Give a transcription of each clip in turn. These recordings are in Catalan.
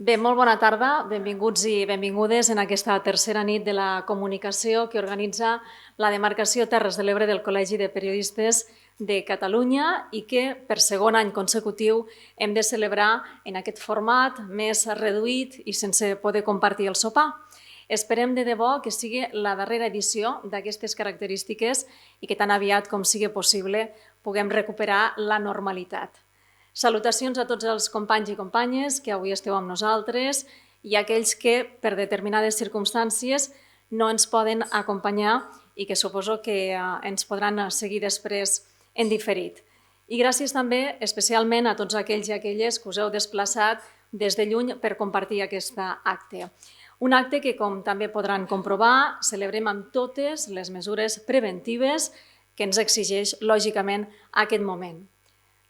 Bé, molt bona tarda, benvinguts i benvingudes en aquesta tercera nit de la comunicació que organitza la demarcació Terres de l'Ebre del Col·legi de Periodistes de Catalunya i que per segon any consecutiu hem de celebrar en aquest format més reduït i sense poder compartir el sopar. Esperem de debò que sigui la darrera edició d'aquestes característiques i que tan aviat com sigui possible puguem recuperar la normalitat. Salutacions a tots els companys i companyes que avui esteu amb nosaltres i aquells que, per determinades circumstàncies, no ens poden acompanyar i que suposo que ens podran seguir després en diferit. I gràcies també especialment a tots aquells i aquelles que us heu desplaçat des de lluny per compartir aquest acte. Un acte que, com també podran comprovar, celebrem amb totes les mesures preventives que ens exigeix, lògicament, aquest moment.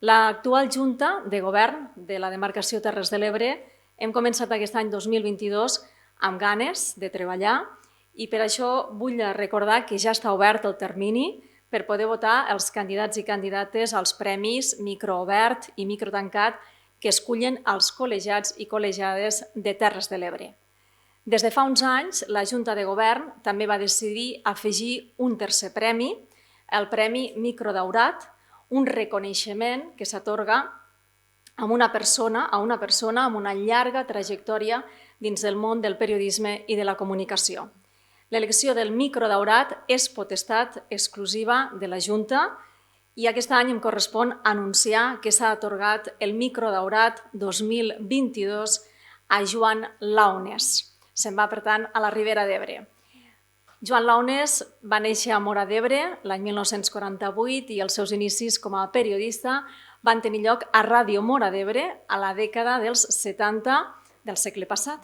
L'actual Junta de Govern de la demarcació Terres de l'Ebre hem començat aquest any 2022 amb ganes de treballar i per això vull recordar que ja està obert el termini per poder votar els candidats i candidates als premis microobert i microtancat que escullen els col·legiats i col·legiades de Terres de l'Ebre. Des de fa uns anys, la Junta de Govern també va decidir afegir un tercer premi, el Premi Microdaurat, un reconeixement que s'atorga a una persona amb una llarga trajectòria dins del món del periodisme i de la comunicació. L'elecció del microdaurat és potestat exclusiva de la Junta i aquest any em correspon anunciar que s'ha atorgat el microdaurat 2022 a Joan Launes. Se'n va, per tant, a la Ribera d'Ebre. Joan Launes va néixer a Móra d'Ebre l'any 1948 i els seus inicis com a periodista van tenir lloc a Ràdio Móra d'Ebre a la dècada dels 70 del segle passat.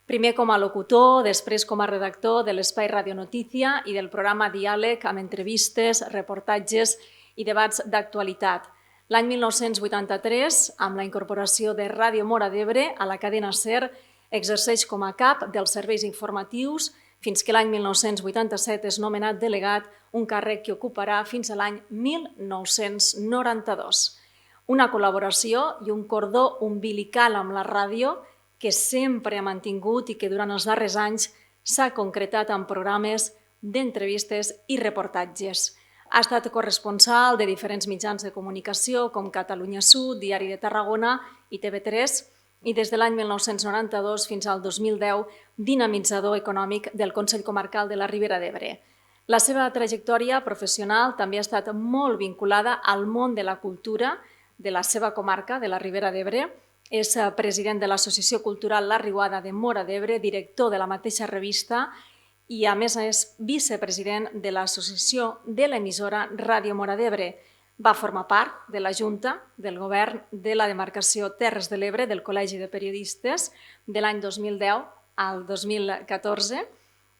Primer com a locutor, després com a redactor de l'Espai Radio Notícia i del programa Diàleg amb entrevistes, reportatges i debats d'actualitat. L'any 1983, amb la incorporació de Ràdio Móra d'Ebre a la cadena SER, exerceix com a cap dels serveis informatius fins que l'any 1987 és nomenat delegat, un càrrec que ocuparà fins a l'any 1992. Una col·laboració i un cordó umbilical amb la ràdio que sempre ha mantingut i que durant els darrers anys s'ha concretat en programes d'entrevistes i reportatges. Ha estat corresponsal de diferents mitjans de comunicació com Catalunya Sud, Diari de Tarragona i TV3, i des de l'any 1992 fins al 2010 dinamitzador econòmic del Consell Comarcal de la Ribera d'Ebre. La seva trajectòria professional també ha estat molt vinculada al món de la cultura de la seva comarca, de la Ribera d'Ebre. És president de l'Associació Cultural La Riuada de Móra d'Ebre, director de la mateixa revista i, a més, és vicepresident de l'Associació de l'emissora Ràdio Móra d'Ebre. Va formar part de la Junta del Govern de la demarcació Terres de l'Ebre del Col·legi de Periodistes de l'any 2010 al 2014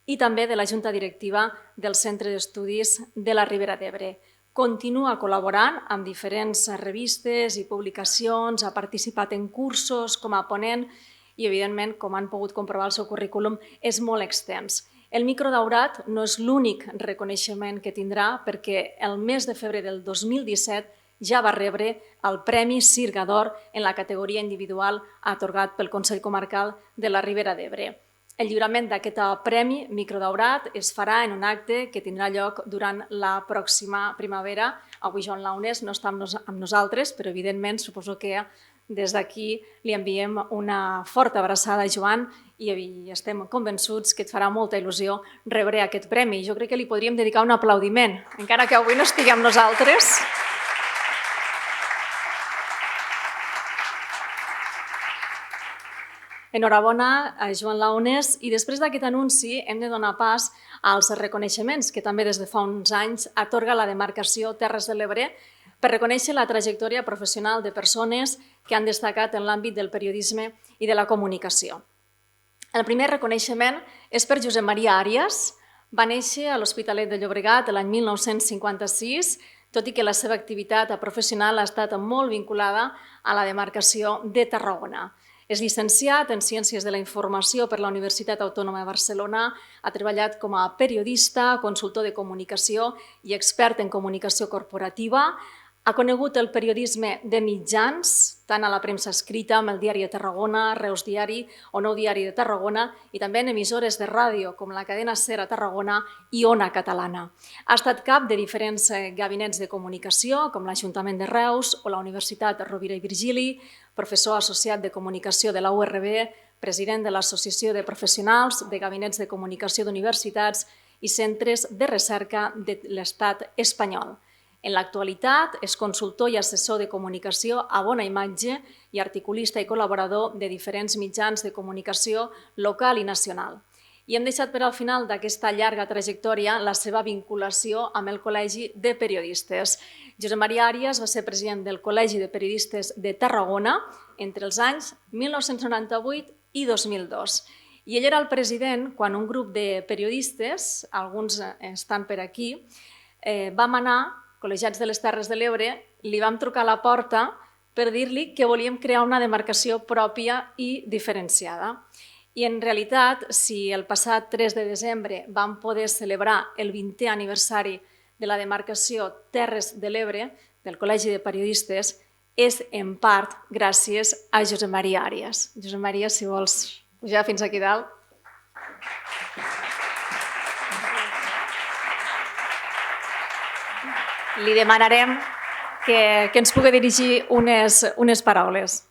i també de la Junta Directiva del Centre d'Estudis de la Ribera d'Ebre. Continua col·laborant amb diferents revistes i publicacions, ha participat en cursos com a ponent i, evidentment, com han pogut comprovar el seu currículum, és molt extens. El microdaurat no és l'únic reconeixement que tindrà perquè el mes de febrer del 2017 ja va rebre el Premi Sirga d'Or en la categoria individual atorgat pel Consell Comarcal de la Ribera d'Ebre. El lliurament d'aquest Premi Microdaurat es farà en un acte que tindrà lloc durant la pròxima primavera. Avui Joan Launes no està amb nosaltres, però evidentment suposo que des d'aquí li enviem una forta abraçada a Joan i estem convençuts que et farà molta il·lusió rebre aquest premi. Jo crec que li podríem dedicar un aplaudiment, encara que avui no estigui amb nosaltres. Enhorabona a Joan Launes i després d'aquest anunci hem de donar pas als reconeixements que també des de fa uns anys atorga la demarcació Terres de l'Ebre per reconèixer la trajectòria professional de persones que han destacat en l'àmbit del periodisme i de la comunicació. El primer reconeixement és per Josep Maria Àrias. Va néixer a l'Hospitalet de Llobregat l'any 1956, tot i que la seva activitat professional ha estat molt vinculada a la demarcació de Tarragona. És llicenciat en Ciències de la Informació per la Universitat Autònoma de Barcelona, ha treballat com a periodista, consultor de comunicació i expert en comunicació corporativa, Ha conegut el periodisme de mitjans, tant a la premsa escrita, amb el Diari de Tarragona, Reus Diari o Nou Diari de Tarragona, i també en emissores de ràdio, com la cadena SER a Tarragona i Ona Catalana. Ha estat cap de diferents gabinets de comunicació, com l'Ajuntament de Reus o la Universitat Rovira i Virgili, professor associat de comunicació de la URB, president de l'Associació de Professionals de Gabinets de Comunicació d'Universitats i Centres de Recerca de l'Estat espanyol. En l'actualitat és consultor i assessor de comunicació a Bona Imatge i articulista i col·laborador de diferents mitjans de comunicació local i nacional. I hem deixat per al final d'aquesta llarga trajectòria la seva vinculació amb el Col·legi de Periodistes. Josep Maria Àrias va ser president del Col·legi de Periodistes de Tarragona entre els anys 1998 i 2002. I ell era el president quan un grup de periodistes, alguns estan per aquí, vam anar, col·legiats de les Terres de l'Ebre, li vam trucar a la porta per dir-li que volíem crear una demarcació pròpia i diferenciada. I en realitat, si el passat 3 de desembre vam poder celebrar el 20è aniversari de la demarcació Terres de l'Ebre del Col·legi de Periodistes, és en part gràcies a Josep Maria Àrias. Josep Maria, si vols pujar fins aquí dalt. Li demanarem que ens pugui dirigir unes paraules.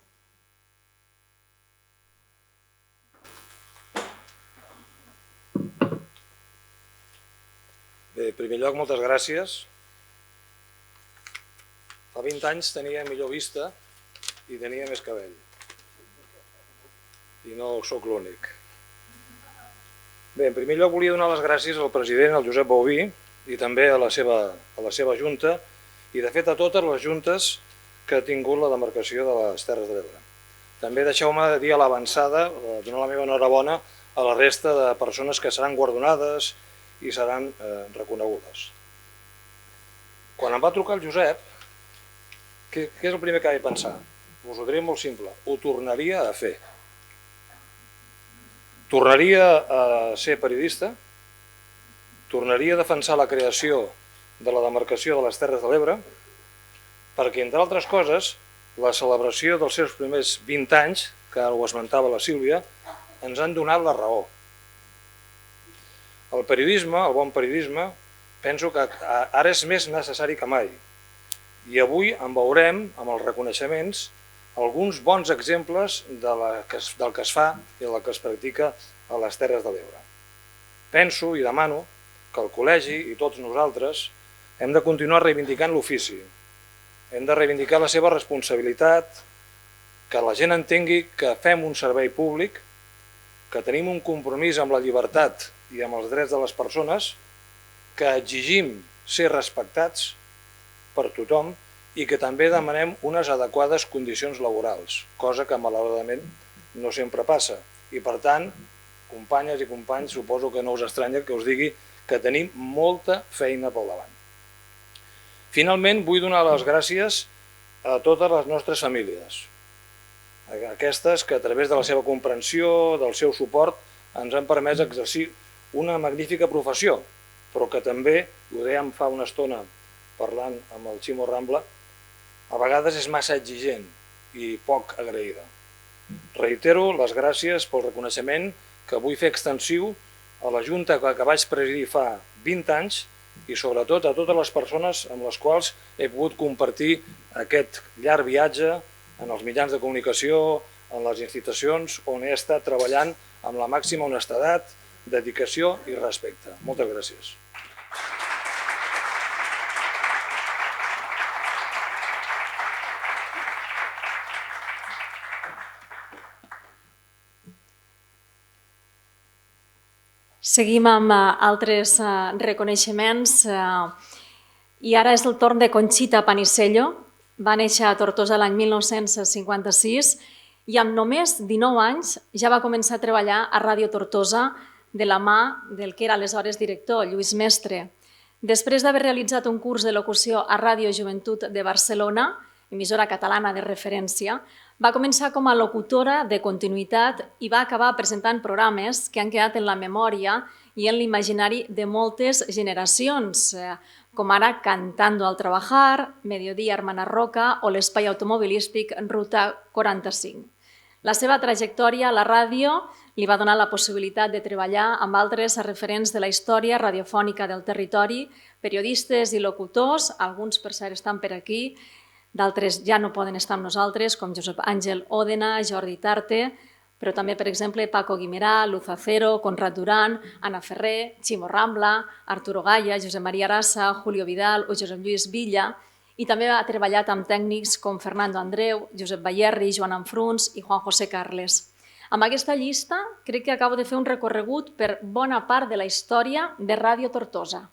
Bé, en primer lloc, moltes gràcies. Fa 20 anys tenia millor vista i tenia més cabell. I no sóc l'únic. Bé, en primer lloc volia donar les gràcies al president, el Josep Bauví, i també a la seva junta, i de fet a totes les juntes que ha tingut la demarcació de les Terres de l'Ebre. També deixeu-me dir a l'avançada, donar la meva enhorabona a la resta de persones que seran guardonades i seran reconegudes. Quan em va trucar el Josep, què és el primer que vaig pensar? Us ho diré molt simple, ho tornaria a fer. Tornaria a ser periodista, tornaria a defensar la creació de la demarcació de les Terres de l'Ebre, perquè, entre altres coses, la celebració dels seus primers 20 anys, que ara ho esmentava la Sílvia, ens han donat la raó. El periodisme, el bon periodisme, penso que ara és més necessari que mai. I avui en veurem, amb els reconeixements, alguns bons exemples del que es fa i del que es practica a les Terres de l'Ebre. Penso i demano que el col·legi i tots nosaltres hem de continuar reivindicant l'ofici. Hem de reivindicar la seva responsabilitat, que la gent entengui que fem un servei públic, que tenim un compromís amb la llibertat i amb els drets de les persones, que exigim ser respectats per tothom i que també demanem unes adequades condicions laborals, cosa que malauradament no sempre passa. I per tant, companyes i companys, suposo que no us estranya que us digui que tenim molta feina pel davant. Finalment, vull donar les gràcies a totes les nostres famílies, aquestes que a través de la seva comprensió, del seu suport, ens han permès exercir una magnífica professió, però que també, ho dèiem fa una estona parlant amb el Ximo Rambla, a vegades és massa exigent i poc agraïda. Reitero les gràcies pel reconeixement que vull fer extensiu a la Junta que vaig presidir fa 20 anys i sobretot a totes les persones amb les quals he pogut compartir aquest llarg viatge en els mitjans de comunicació, en les institucions on he estat treballant amb la màxima honestedat, dedicació i respecte. Moltes gràcies. Seguim amb altres reconeixements i ara és el torn de Conxita Panisello. Va néixer a Tortosa l'any 1956 i amb només 19 anys ja va començar a treballar a Ràdio Tortosa de la mà del que era aleshores director, Lluís Mestre. Després d'haver realitzat un curs de locució a Ràdio Joventut de Barcelona, emissora catalana de referència, va començar com a locutora de continuïtat i va acabar presentant programes que han quedat en la memòria i en l'imaginari de moltes generacions. com ara Cantando al Trabajar, Mediodía Hermana Roca o l'espai automobilístic Ruta 45. La seva trajectòria a la ràdio li va donar la possibilitat de treballar amb altres referents de la història radiofònica del territori, periodistes i locutors, alguns per cert estan per aquí, d'altres ja no poden estar amb nosaltres, com Josep Àngel Òdena, Jordi Tarte, però també, per exemple, Paco Guimerà, Luz Acero, Conrad Duran, Anna Ferrer, Ximo Rambla, Arturo Gaya, Josep Maria Arassa, Julio Vidal o Josep Lluís Villa, i també ha treballat amb tècnics com Fernando Andreu, Josep Bayerri, Joan Anfruns i Juan José Carles. Amb aquesta llista crec que acabo de fer un recorregut per bona part de la història de Ràdio Tortosa.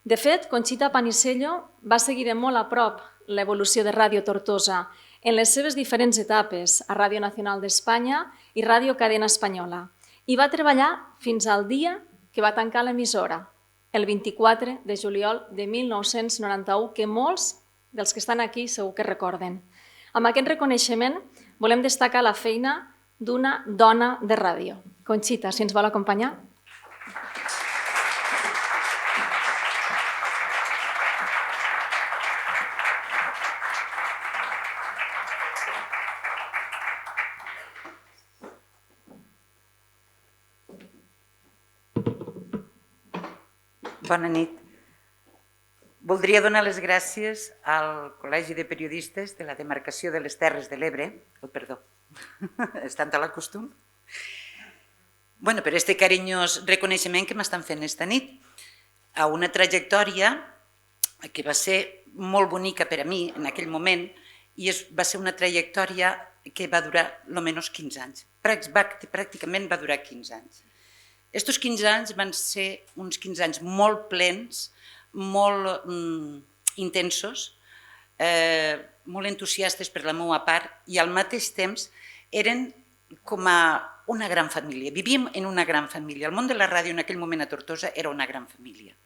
De fet, Conxita Panisello va seguir de molt a prop l'evolució de Ràdio Tortosa en les seves diferents etapes a Ràdio Nacional d'Espanya i Ràdio Cadena Espanyola i va treballar fins al dia que va tancar l'emissora, el 24 de juliol de 1991, que molts dels que estan aquí segur que recorden. Amb aquest reconeixement volem destacar la feina d'una dona de ràdio. Conxita, si ens vol acompanyar. Bona nit. Voldria donar les gràcies al Col·legi de Periodistes de la Demarcació de les Terres de l'Ebre, perdó, és tant el costum, per aquest carinyós reconeixement que m'estan fent esta nit a una trajectòria que va ser molt bonica per a mi en aquell moment i va ser una trajectòria que va durar almenys 15 anys. Pràcticament va durar 15 anys. Estos 15 anys van ser uns 15 anys molt plens, molt intensos, molt entusiastes per la meva part i al mateix temps eren com a una gran família. Vivíem en una gran família. El món de la ràdio en aquell moment a Tortosa era una gran família.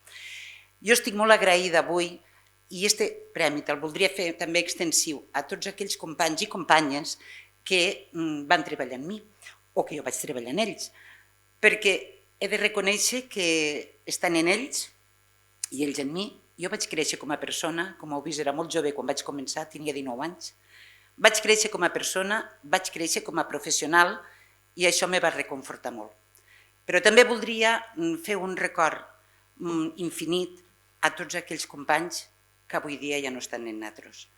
Jo estic molt agraïda avui i aquest premi el voldria fer també extensiu a tots aquells companys i companyes que van treballar en mi o que jo vaig treballar en ells, perquè he de reconèixer que estan en ells i ells en mi. Jo vaig créixer com a persona, com heu vist era molt jove quan vaig començar, tenia 19 anys. Vaig créixer com a persona, vaig créixer com a professional i això me va reconfortar molt. Però també voldria fer un record infinit a tots aquells companys que avui dia ja no estan en nosaltres.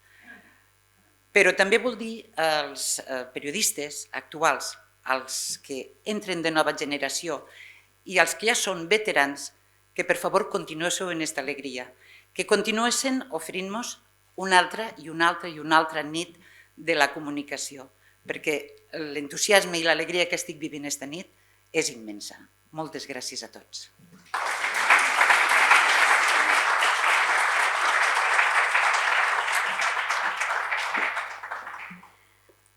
Però també vull dir als periodistes actuals, als que entren de nova generació i als que ja són veterans, que per favor continuéssiu en aquesta alegria, que continuéssiu oferint-nos una altra i una altra i una altra nit de la comunicació, perquè l'entusiasme i l'alegria que estic vivint aquesta nit és immensa. Moltes gràcies a tots.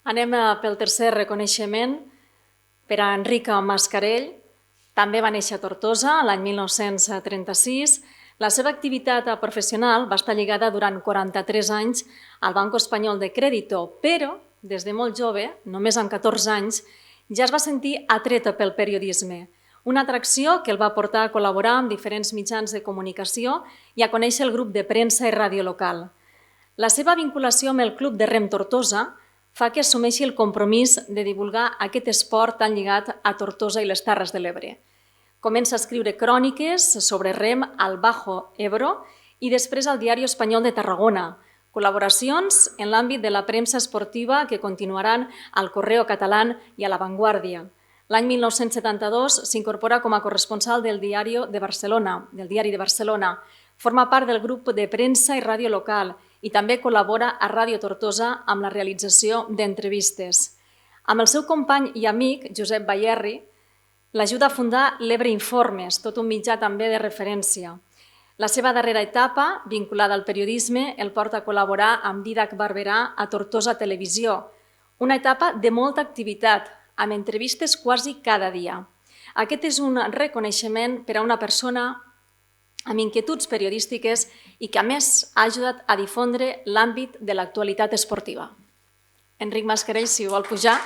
Anem pel tercer reconeixement per a Enrica Mascarell. També va néixer a Tortosa l'any 1936. La seva activitat professional va estar lligada durant 43 anys al Banco Espanyol de Crédito, però des de molt jove, només amb 14 anys, ja es va sentir atreta pel periodisme, una atracció que el va portar a col·laborar amb diferents mitjans de comunicació i a conèixer el grup de premsa i ràdio local. La seva vinculació amb el Club de Rem Tortosa fa que assumeixi el compromís de divulgar aquest esport tan lligat a Tortosa i les Terres de l'Ebre. Comença a escriure cròniques sobre rem al Bajo Ebro i després al Diari Espanyol de Tarragona, col·laboracions en l'àmbit de la premsa esportiva que continuaran al Correo Catalán i a La Vanguardia. L'any 1972 s'incorpora com a corresponsal del Diari de Barcelona, forma part del grup de premsa i ràdio local i també col·labora a Ràdio Tortosa amb la realització d'entrevistes. Amb el seu company i amic, Josep Bayerri, l'ajuda a fundar l'Ebre Informes, tot un mitjà també de referència. La seva darrera etapa, vinculada al periodisme, el porta a col·laborar amb Dídac Barberà a Tortosa Televisió, una etapa de molta activitat, amb entrevistes quasi cada dia. Aquest és un reconeixement per a una persona amb inquietuds periodístiques i que a més ha ajudat a difondre l'àmbit de l'actualitat esportiva. Enric Mascarell, si vol pujar.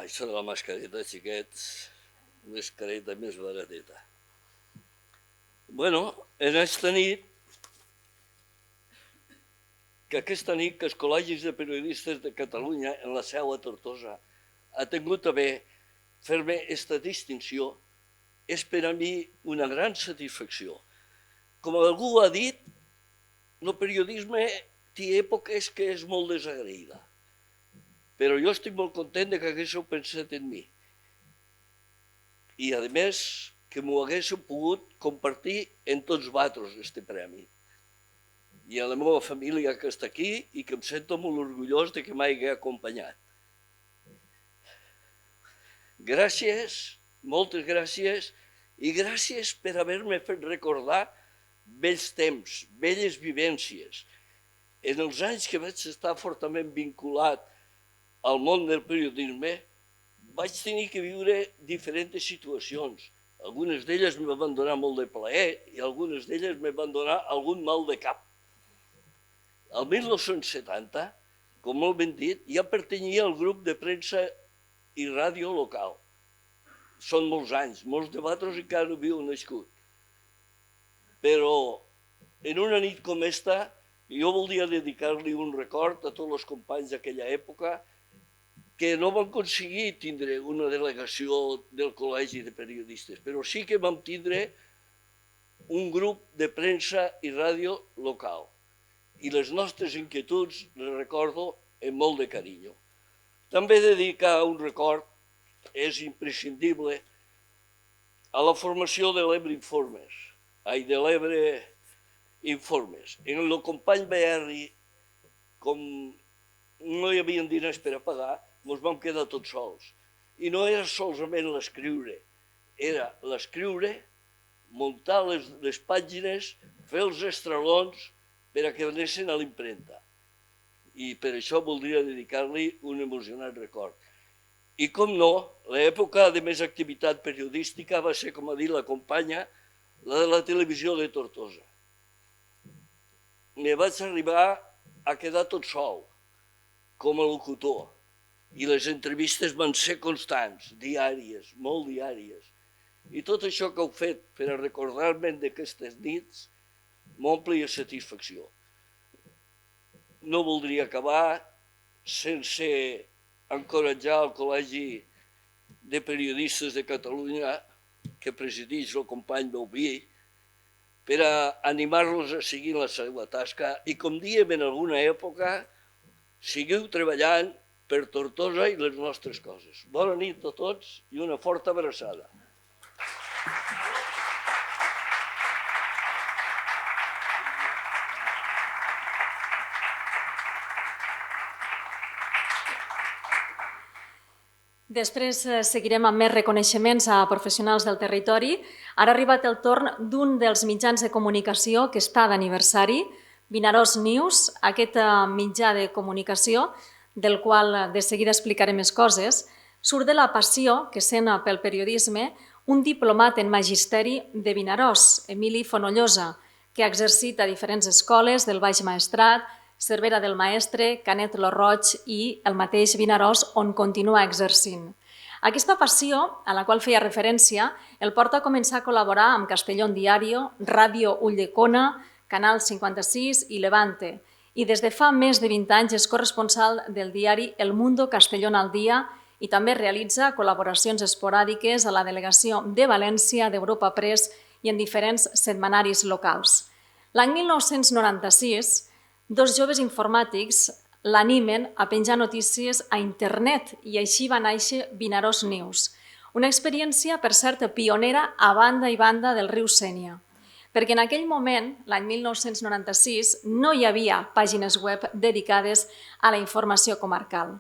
Això de la mascareta, xiquets, mascareta més barateta. Bueno, en aquesta nit, que els col·legis de periodistes de Catalunya, en la seu a Tortosa, ha tingut a bé fer-me aquesta distinció, és per a mi una gran satisfacció. Com algú ha dit, el periodisme té èpoques que és molt desagraïda, però jo estic molt content que haguéssiu pensat en mi. I, a més, que m'ho haguéssiu pogut compartir en tots vosaltres, aquest premi. I a la meva família que està aquí i que em sento molt orgullós de que m'hagi acompanyat. Gràcies, moltes gràcies, i gràcies per haver-me fet recordar vells temps, velles vivències. En els anys que vaig estar fortament vinculat al món del periodisme, vaig tenir que viure diferents situacions. Algunes d'elles me van donar molt de plaer i algunes d'elles me van donar algun mal de cap. El 1970, com molt ben dit, ja pertanyia al grup de premsa i ràdio local. Són molts anys, molts de vosaltres encara no havíeu nascut. Però en una nit com esta, jo volia dedicar-li un record a tots els companys d'aquella època que no van aconseguir tindre una delegació del Col·legi de Periodistes, però sí que vam tindre un grup de premsa i ràdio local. I les nostres inquietuds les recordo amb molt de carinyo. També dedicar un record és imprescindible a la formació de l'Ebre Informes. En el company BR, com no hi havia diners per a pagar, ens vam quedar tots sols. I no era solament l'escriure, era l'escriure, muntar les pàgines, fer els estralons per a que anessin a l'impremta. I per això voldria dedicar-li un emocionant record. I com no, l'època de més activitat periodística va ser, com ha dit la companya, la de la televisió de Tortosa. Me vaig arribar a quedar tot sol, com a locutor, i les entrevistes van ser constants, diàries, molt diàries. I tot això que heu fet per a recordar-me d'aquestes nits m'ompli de satisfacció. No voldria acabar sense encoratjar el Col·legi de Periodistes de Catalunya, que presideix el company Bauví, per a animar-los a seguir la seva tasca i, com dèiem en alguna època, seguiu treballant per Tortosa i les nostres coses. Bona nit a tots i una forta abraçada. Després seguirem amb més reconeixements a professionals del territori. Ara ha arribat el torn d'un dels mitjans de comunicació que està d'aniversari, Vinaròs News, aquest mitjà de comunicació, del qual de seguida explicaré més coses, surt de la passió que sent pel periodisme un diplomat en magisteri de Vinaròs, Emili Fonollosa, que ha exercit a diferents escoles del Baix Maestrat, Cervera del Maestre, Canet lo Roig i el mateix Vinaròs, on continua exercint. Aquesta passió, a la qual feia referència, el porta a començar a col·laborar amb Castellón Diario, Ràdio Ulldecona, Canal 56 i Levante, i des de fa més de 20 anys és corresponsal del diari El Mundo Castellón al Día i també realitza col·laboracions esporàdiques a la delegació de València d'Europa Press i en diferents setmanaris locals. L'any 1996, dos joves informàtics l'animen a penjar notícies a internet i així va néixer Vinaròs News, una experiència, per cert, pionera a banda i banda del riu Sénia, perquè en aquell moment, l'any 1996, no hi havia pàgines web dedicades a la informació comarcal.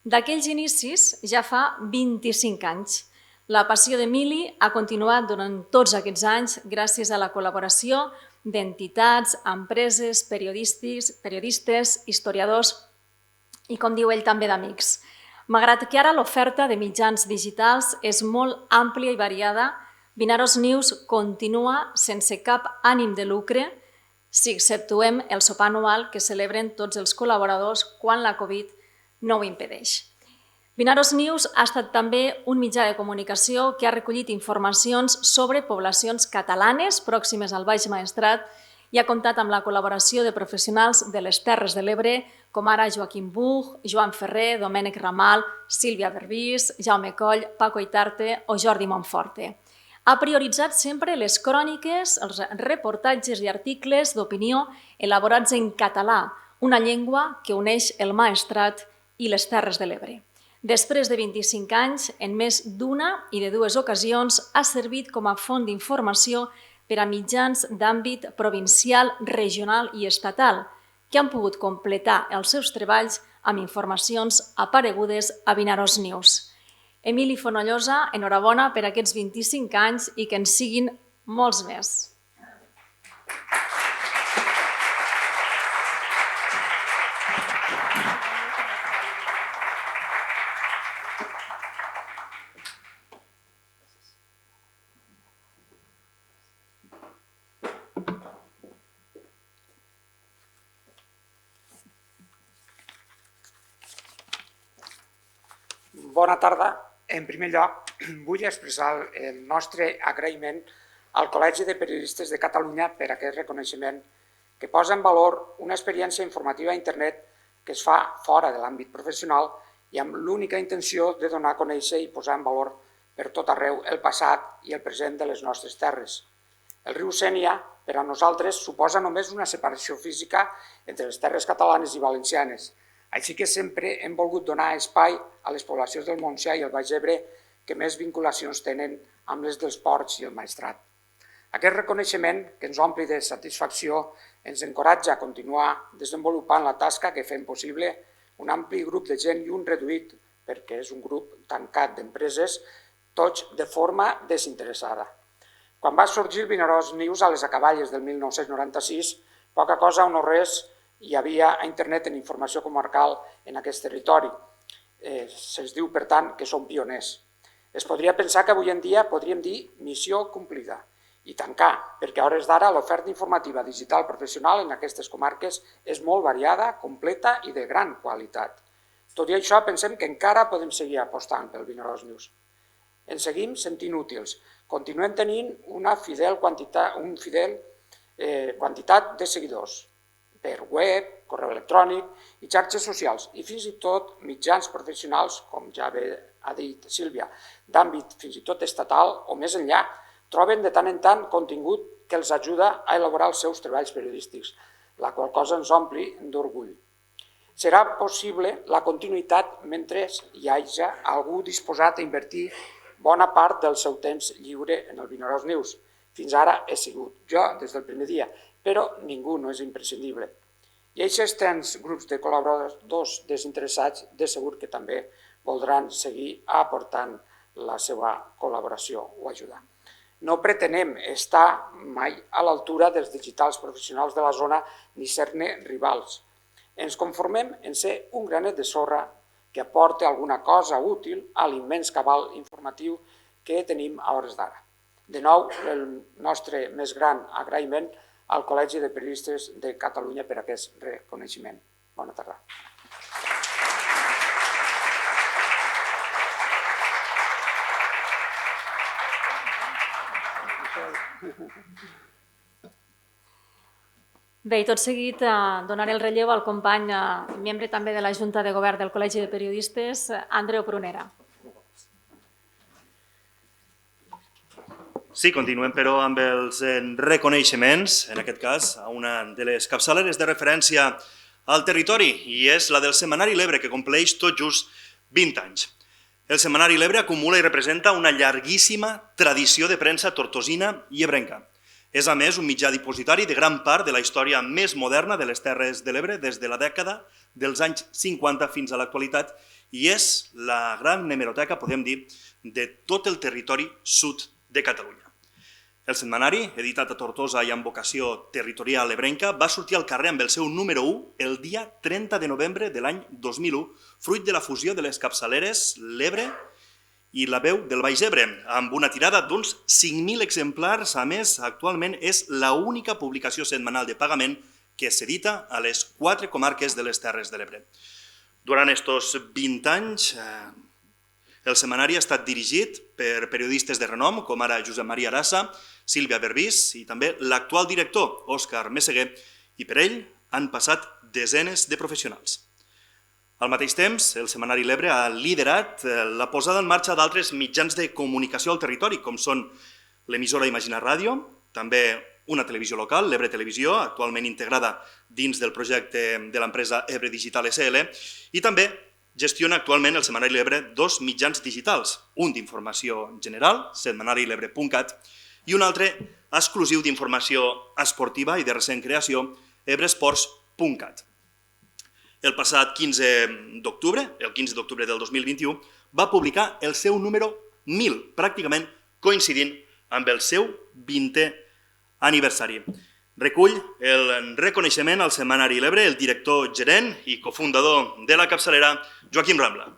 D'aquells inicis ja fa 25 anys. La passió d'Emili ha continuat durant tots aquests anys gràcies a la col·laboració d'entitats, empreses, periodistes, historiadors i, com diu ell, també d'amics. Malgrat que ara l'oferta de mitjans digitals és molt àmplia i variada, Vinaròs News continua sense cap ànim de lucre, si exceptuem el sopar anual que celebren tots els col·laboradors quan la Covid no ho impedeix. Vinaros News ha estat també un mitjà de comunicació que ha recollit informacions sobre poblacions catalanes pròximes al Baix Maestrat i ha comptat amb la col·laboració de professionals de les Terres de l'Ebre, com ara Joaquim Buch, Joan Ferrer, Domènec Ramal, Sílvia Berbís, Jaume Coll, Paco Itarte o Jordi Monforte. Ha prioritzat sempre les cròniques, els reportatges i articles d'opinió elaborats en català, una llengua que uneix el Maestrat i les Terres de l'Ebre. Després de 25 anys, en més d'una i de dues ocasions, ha servit com a font d'informació per a mitjans d'àmbit provincial, regional i estatal, que han pogut completar els seus treballs amb informacions aparegudes a Vinaros News. Emili Fonollosa, enhorabona per aquests 25 anys i que en siguin molts més. Bona tarda. En primer lloc, vull expressar el nostre agraïment al Col·legi de Periodistes de Catalunya per aquest reconeixement que posa en valor una experiència informativa a internet que es fa fora de l'àmbit professional i amb l'única intenció de donar a conèixer i posar en valor per tot arreu el passat i el present de les nostres terres. El riu Sénia, per a nosaltres, suposa només una separació física entre les terres catalanes i valencianes, així que sempre hem volgut donar espai a les poblacions del Montsià i el Baix Ebre que més vinculacions tenen amb les dels Ports i el Maestrat. Aquest reconeixement, que ens ompli de satisfacció, ens encoratja a continuar desenvolupant la tasca que fem possible un ampli grup de gent i un reduït, perquè és un grup tancat d'empreses, tots de forma desinteressada. Quan va sorgir Vinaròs News a les acaballes del 1996, poca cosa o no res hi havia a internet en informació comarcal en aquest territori. Se'ns diu, per tant, que som pioners. Es podria pensar que avui en dia podríem dir missió complida i tancar, perquè a hores d'ara l'oferta informativa digital professional en aquestes comarques és molt variada, completa i de gran qualitat. Tot i això, pensem que encara podem seguir apostant pel Vinaròs News. Ens seguim sentint útils. Continuem tenint una fidel quantitat de seguidors per web, correu electrònic i xarxes socials i fins i tot mitjans professionals, com ja ha dit Sílvia, d'àmbit fins i tot estatal o més enllà, troben de tant en tant contingut que els ajuda a elaborar els seus treballs periodístics, la qual cosa ens ompli d'orgull. Serà possible la continuïtat mentre hi hagi algú disposat a invertir bona part del seu temps lliure en el Vinaròs News. Fins ara he sigut jo des del primer dia, però ningú no és imprescindible. I aquests tants grups de col·laboradors desinteressats de segur que també voldran seguir aportant la seva col·laboració o ajuda. No pretenem estar mai a l'altura dels digitals professionals de la zona ni ser-ne rivals. Ens conformem en ser un granet de sorra que aporta alguna cosa útil a l'immens cabal informatiu que tenim a hores d'ara. De nou, el nostre més gran agraïment al Col·legi de Periodistes de Catalunya per aquest reconeixement. Bona tarda. Bé, i tot seguit donaré el relleu al company, membre també de la Junta de Govern del Col·legi de Periodistes, Andreu Prunera. Sí, continuem però amb els reconeixements, en aquest cas, a una de les capçaleres de referència al territori, i és la del Setmanari L'Ebre, que compleix tot just 20 anys. El Setmanari L'Ebre acumula i representa una llarguíssima tradició de premsa tortosina i ebrenca. És, a més, un mitjà dipositori de gran part de la història més moderna de les Terres de l'Ebre des de la dècada dels anys 50 fins a l'actualitat i és la gran hemeroteca, podem dir, de tot el territori sud de Catalunya. El setmanari, editat a Tortosa i amb vocació territorial ebrenca, va sortir al carrer amb el seu número 1 el dia 30 de novembre de l'any 2001, fruit de la fusió de les capçaleres L'Ebre i La Veu del Baix Ebre, amb una tirada d'uns 5.000 exemplars. A més, actualment és l'única publicació setmanal de pagament que s'edita a les 4 comarques de les Terres de l'Ebre. Durant estos 20 anys, El setmanari ha estat dirigit per periodistes de renom, com ara Josep Maria Arassa, Sílvia Berbís i també l'actual director, Òscar Messeguer, i per ell han passat desenes de professionals. Al mateix temps, el setmanari L'Ebre ha liderat la posada en marxa d'altres mitjans de comunicació al territori, com són l'emissora Imagina Ràdio, també una televisió local, l'Ebre Televisió, actualment integrada dins del projecte de l'empresa Ebre Digital SL, i també gestiona actualment el setmanari L'Ebre dos mitjans digitals, un d'informació general, setmanarilebre.cat, i un altre exclusiu d'informació esportiva i de recent creació, ebresports.cat. El passat 15 d'octubre, el 15 d'octubre del 2021, va publicar el seu número 1000, pràcticament coincidint amb el seu 20è aniversari. Recull el reconeixement al setmanari L'Ebre el director gerent i cofundador de la capçalera, Joaquim Rambla.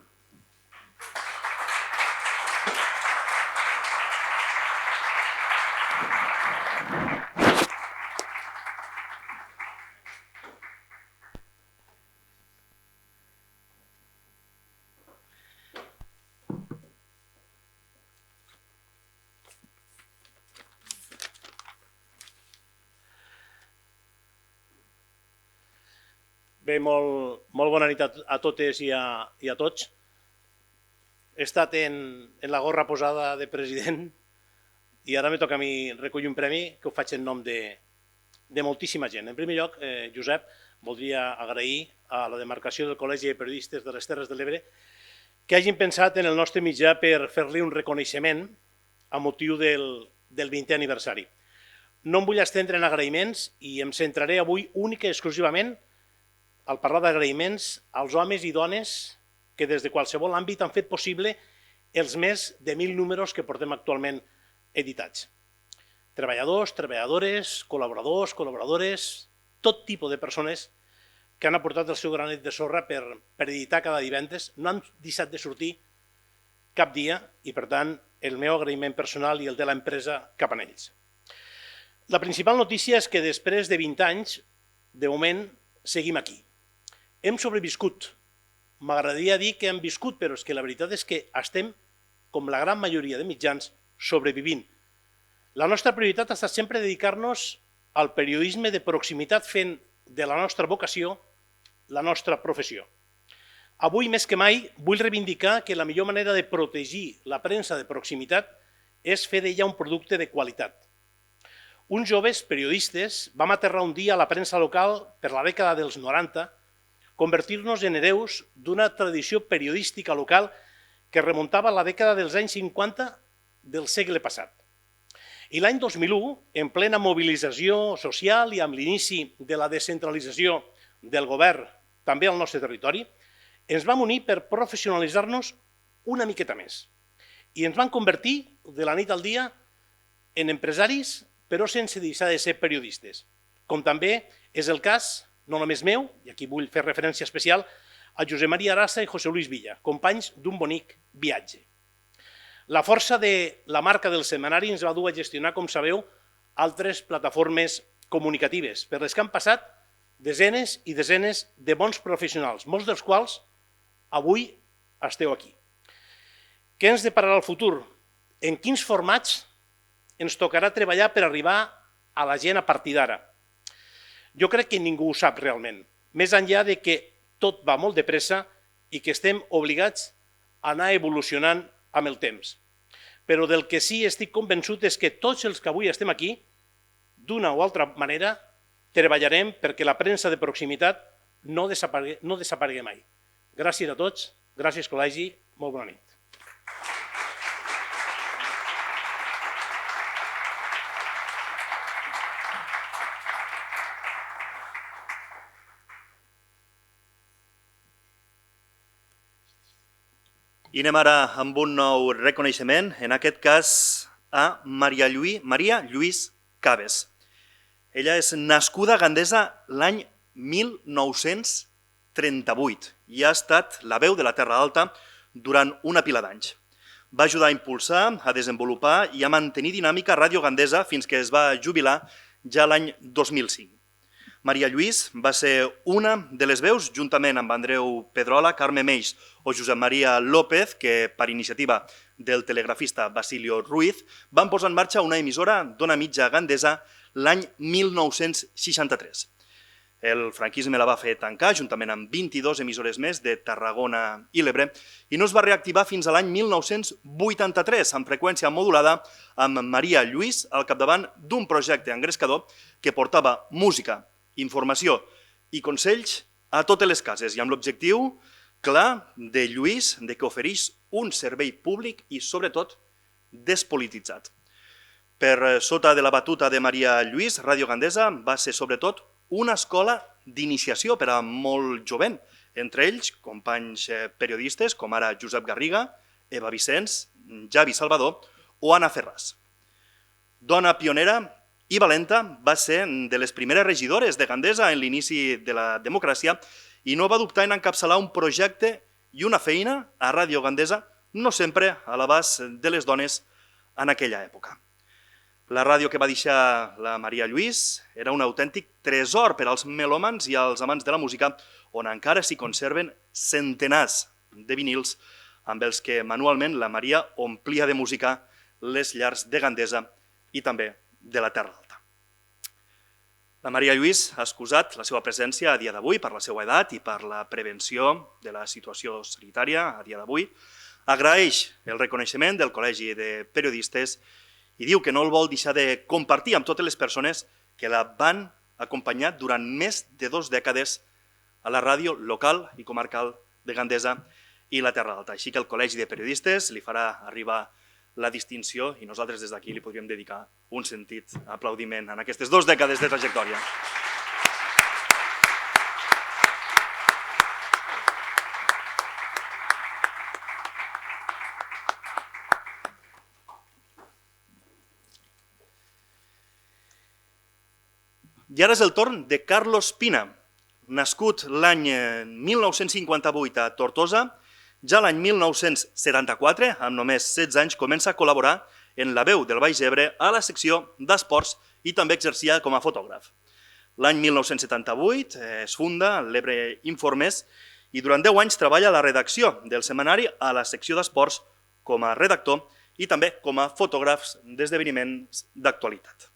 Bé, molt bona nit a totes i a tots. He estat en la gorra posada de president i ara me toca a mi recollir un premi que ho faig en nom de moltíssima gent. En primer lloc, Josep, voldria agrair a la demarcació del Col·legi de Periodistes de les Terres de l'Ebre que hagin pensat en el nostre mitjà per fer-li un reconeixement a motiu del 20è aniversari. No em vull estendre en agraïments i em centraré avui única i exclusivament al parlar d'agraïments als homes i dones que des de qualsevol àmbit han fet possible els més de 1.000 números que portem actualment editats. Treballadors, treballadores, col·laboradors, col·laboradores, tot tipus de persones que han aportat el seu granet de sorra per editar cada divendres, no han deixat de sortir cap dia i, per tant, el meu agraïment personal i el de l'empresa cap a ells. La principal notícia és que després de 20 anys, de moment, seguim aquí. Hem sobreviscut. M'agradaria dir que hem viscut, però és que la veritat és que estem, com la gran majoria de mitjans, sobrevivint. La nostra prioritat ha estat sempre dedicar-nos al periodisme de proximitat fent de la nostra vocació la nostra professió. Avui, més que mai, vull reivindicar que la millor manera de protegir la premsa de proximitat és fer d'ella un producte de qualitat. Uns joves periodistes vam aterrar un dia a la premsa local per la dècada dels 90, convertir-nos en hereus d'una tradició periodística local que remuntava a la dècada dels anys 50 del segle passat. I l'any 2001, en plena mobilització social i amb l'inici de la descentralització del govern també al nostre territori, ens vam unir per professionalitzar-nos una miqueta més. I ens vam convertir, de la nit al dia, en empresaris, però sense deixar de ser periodistes. Com també és el cas, no només meu, i aquí vull fer referència especial, a Josep Maria Arassa i José Luis Villa, companys d'un bonic viatge. La força de la marca del setmanari ens va dur a gestionar, com sabeu, altres plataformes comunicatives, per les que han passat desenes i desenes de bons professionals, molts dels quals avui esteu aquí. Què ens depararà el futur? En quins formats ens tocarà treballar per arribar a la gent a partir d'ara? Jo crec que ningú ho sap realment, més enllà de que tot va molt de pressa i que estem obligats a anar evolucionant amb el temps. Però del que sí estic convençut és que tots els que avui estem aquí, d'una o altra manera, treballarem perquè la premsa de proximitat no desaparegui mai. Gràcies a tots, gràcies col·legi, molt bona nit. I anem ara amb un nou reconeixement, en aquest cas a Maria Lluís Cabes. Ella és nascuda a Gandesa l'any 1938 i ha estat la veu de la Terra Alta durant una pila d'anys. Va ajudar a impulsar, a desenvolupar i a mantenir dinàmica Ràdio Gandesa fins que es va jubilar ja l'any 2005. Maria Lluís va ser una de les veus, juntament amb Andreu Pedrola, Carme Meix o Josep Maria López, que per iniciativa del telegrafista Basilio Ruiz van posar en marxa una emissora d'ona mitja gandesa l'any 1963. El franquisme la va fer tancar, juntament amb 22 emissores més de Tarragona i l'Ebre, i no es va reactivar fins a l'any 1983, amb freqüència modulada, amb Maria Lluís al capdavant d'un projecte engrescador que portava música, informació i consells a totes les cases, i amb l'objectiu clar de Lluís de que ofereix un servei públic i, sobretot, despolititzat. Per sota de la batuta de Maria Lluís, Ràdio Gandesa va ser, sobretot, una escola d'iniciació per a molt jovent, entre ells companys periodistes com ara Josep Garriga, Eva Vicenç, Javi Salvador o Anna Ferràs. Dona pionera i valenta, va ser de les primeres regidores de Gandesa en l'inici de la democràcia i no va dubtar en encapçalar un projecte i una feina a Ràdio Gandesa, no sempre a l'abast de les dones en aquella època. La ràdio que va deixar la Maria Lluís era un autèntic tresor per als melòmans i als amants de la música, on encara s'hi conserven centenars de vinils amb els que manualment la Maria omplia de música les llars de Gandesa i també de la Terra Alta. La Maria Lluís ha excusat la seva presència a dia d'avui per la seva edat i per la prevenció de la situació sanitària a dia d'avui. Agraeix el reconeixement del Col·legi de Periodistes i diu que no el vol deixar de compartir amb totes les persones que la van acompanyar durant més de 2 dècades a la ràdio local i comarcal de Gandesa i la Terra Alta. Així que el Col·legi de Periodistes li farà arribar la distinció i nosaltres des d'aquí li podríem dedicar un sentit aplaudiment en aquestes 2 dècades de trajectòria. I ara és el torn de Carlos Pina, nascut l'any 1958 a Tortosa. Ja l'any 1974, amb només 16 anys, comença a col·laborar en La Veu del Baix Ebre a la secció d'esports i també exercia com a fotògraf. L'any 1978 es funda l'Ebre Informés i durant 10 anys treballa a la redacció del setmanari a la secció d'esports com a redactor i també com a fotògrafs d'esdeveniments d'actualitat.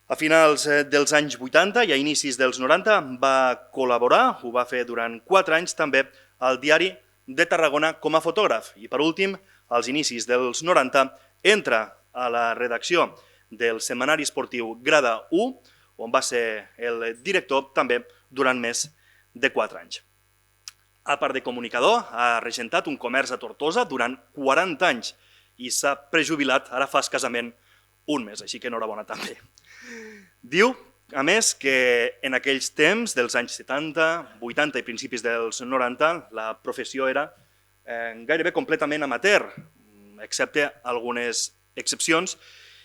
A finals dels anys 80 i a inicis dels 90 va col·laborar, ho va fer durant 4 anys també, al Diari de Tarragona com a fotògraf i, per últim, als inicis dels 90, entra a la redacció del setmanari esportiu Grada 1, on va ser el director també durant més de 4 anys. A part de comunicador, ha regentat un comerç a Tortosa durant 40 anys i s'ha prejubilat, ara fa escassament un mes, així que enhorabona també. Diu, a més, que en aquells temps dels anys 70, 80 i principis dels 90, la professió era gairebé completament amateur, excepte algunes excepcions,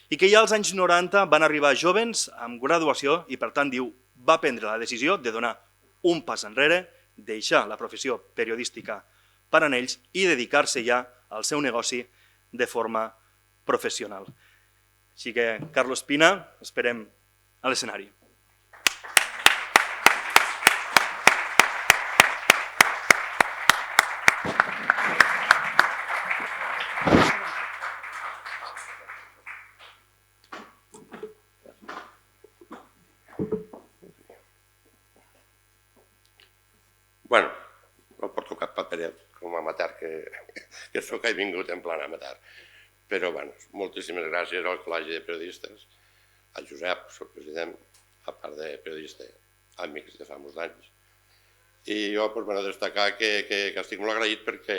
i que ja als anys 90 van arribar jovens amb graduació i, per tant, diu, va prendre la decisió de donar un pas enrere, deixar la professió periodística per a ells i dedicar-se ja al seu negoci de forma professional. Així que, Carlos Pina, esperem a l'escenari. Bueno, no porto cap paperet com a amateur, que sóc he vingut en plan amateur. Però, bueno, moltíssimes gràcies al Col·legi de Periodistes, a Josep, soc president, a part de periodista, amics de fa molts anys. I jo, doncs, destacar que estic molt agraït perquè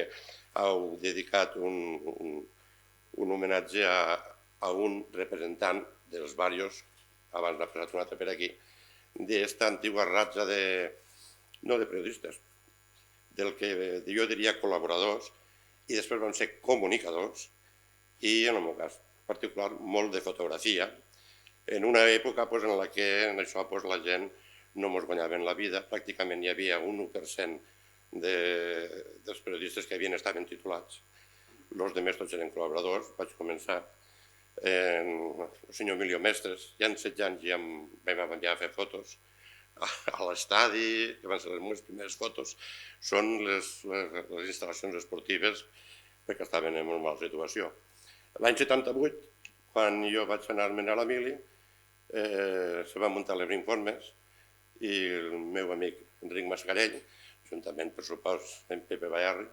heu dedicat un homenatge a un representant dels diversos, abans n'ha passat un altre per aquí, d'esta antiga ratxa no de periodistes, del que jo diria col·laboradors, i després van ser comunicadors, i en el meu cas particular molt de fotografia, en una època en la que la gent no ens guanyaven la vida, pràcticament hi havia un 1% dels periodistes que estaven titulats, els altres tots eren col·laboradors. Vaig començar el senyor Emilio Mestres, ja en 16 anys ja em vam enviar a fer fotos a l'estadi, que van ser les meves primeres fotos, són les instal·lacions esportives perquè estaven en molt mala situació. L'any 78, quan jo vaig anar-me'n a la mili, se va muntar l'Ebre-Informes i el meu amic Enric Mascarell, juntament, per supost, amb Pepe Bayarri,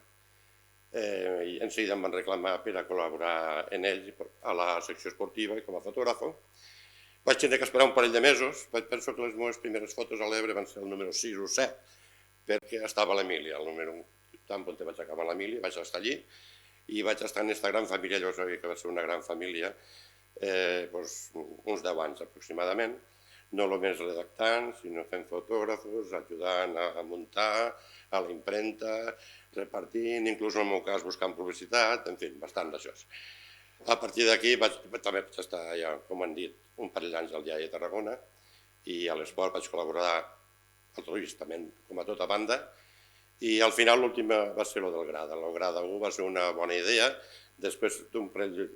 i en seguida em van reclamar per a col·laborar en ells a la secció esportiva i com a fotògrafo. Vaig tenir que esperar un parell de mesos, penso que les meves primeres fotos a l'Ebre van ser el número 6 o 7, perquè estava a l'Emília, el número 1, tant on vaig acabar a l'Emília, vaig estar allí, i vaig estar en aquesta gran família, jo sabia que va ser una gran família, uns 10 anys aproximadament, no només redactant, sinó fent fotògrafos, ajudant a muntar, a la impremta, repartint, inclús en el meu cas buscant publicitat, en fi, bastant d'això. A partir d'aquí també vaig estar, ja, com han dit, un parell d'anys al Diari de Tarragona i a l'esport vaig col·laborar altruistament, com a tota banda, i al final l'última va ser el del Grada. El Grada 1 va ser una bona idea, després d'un parell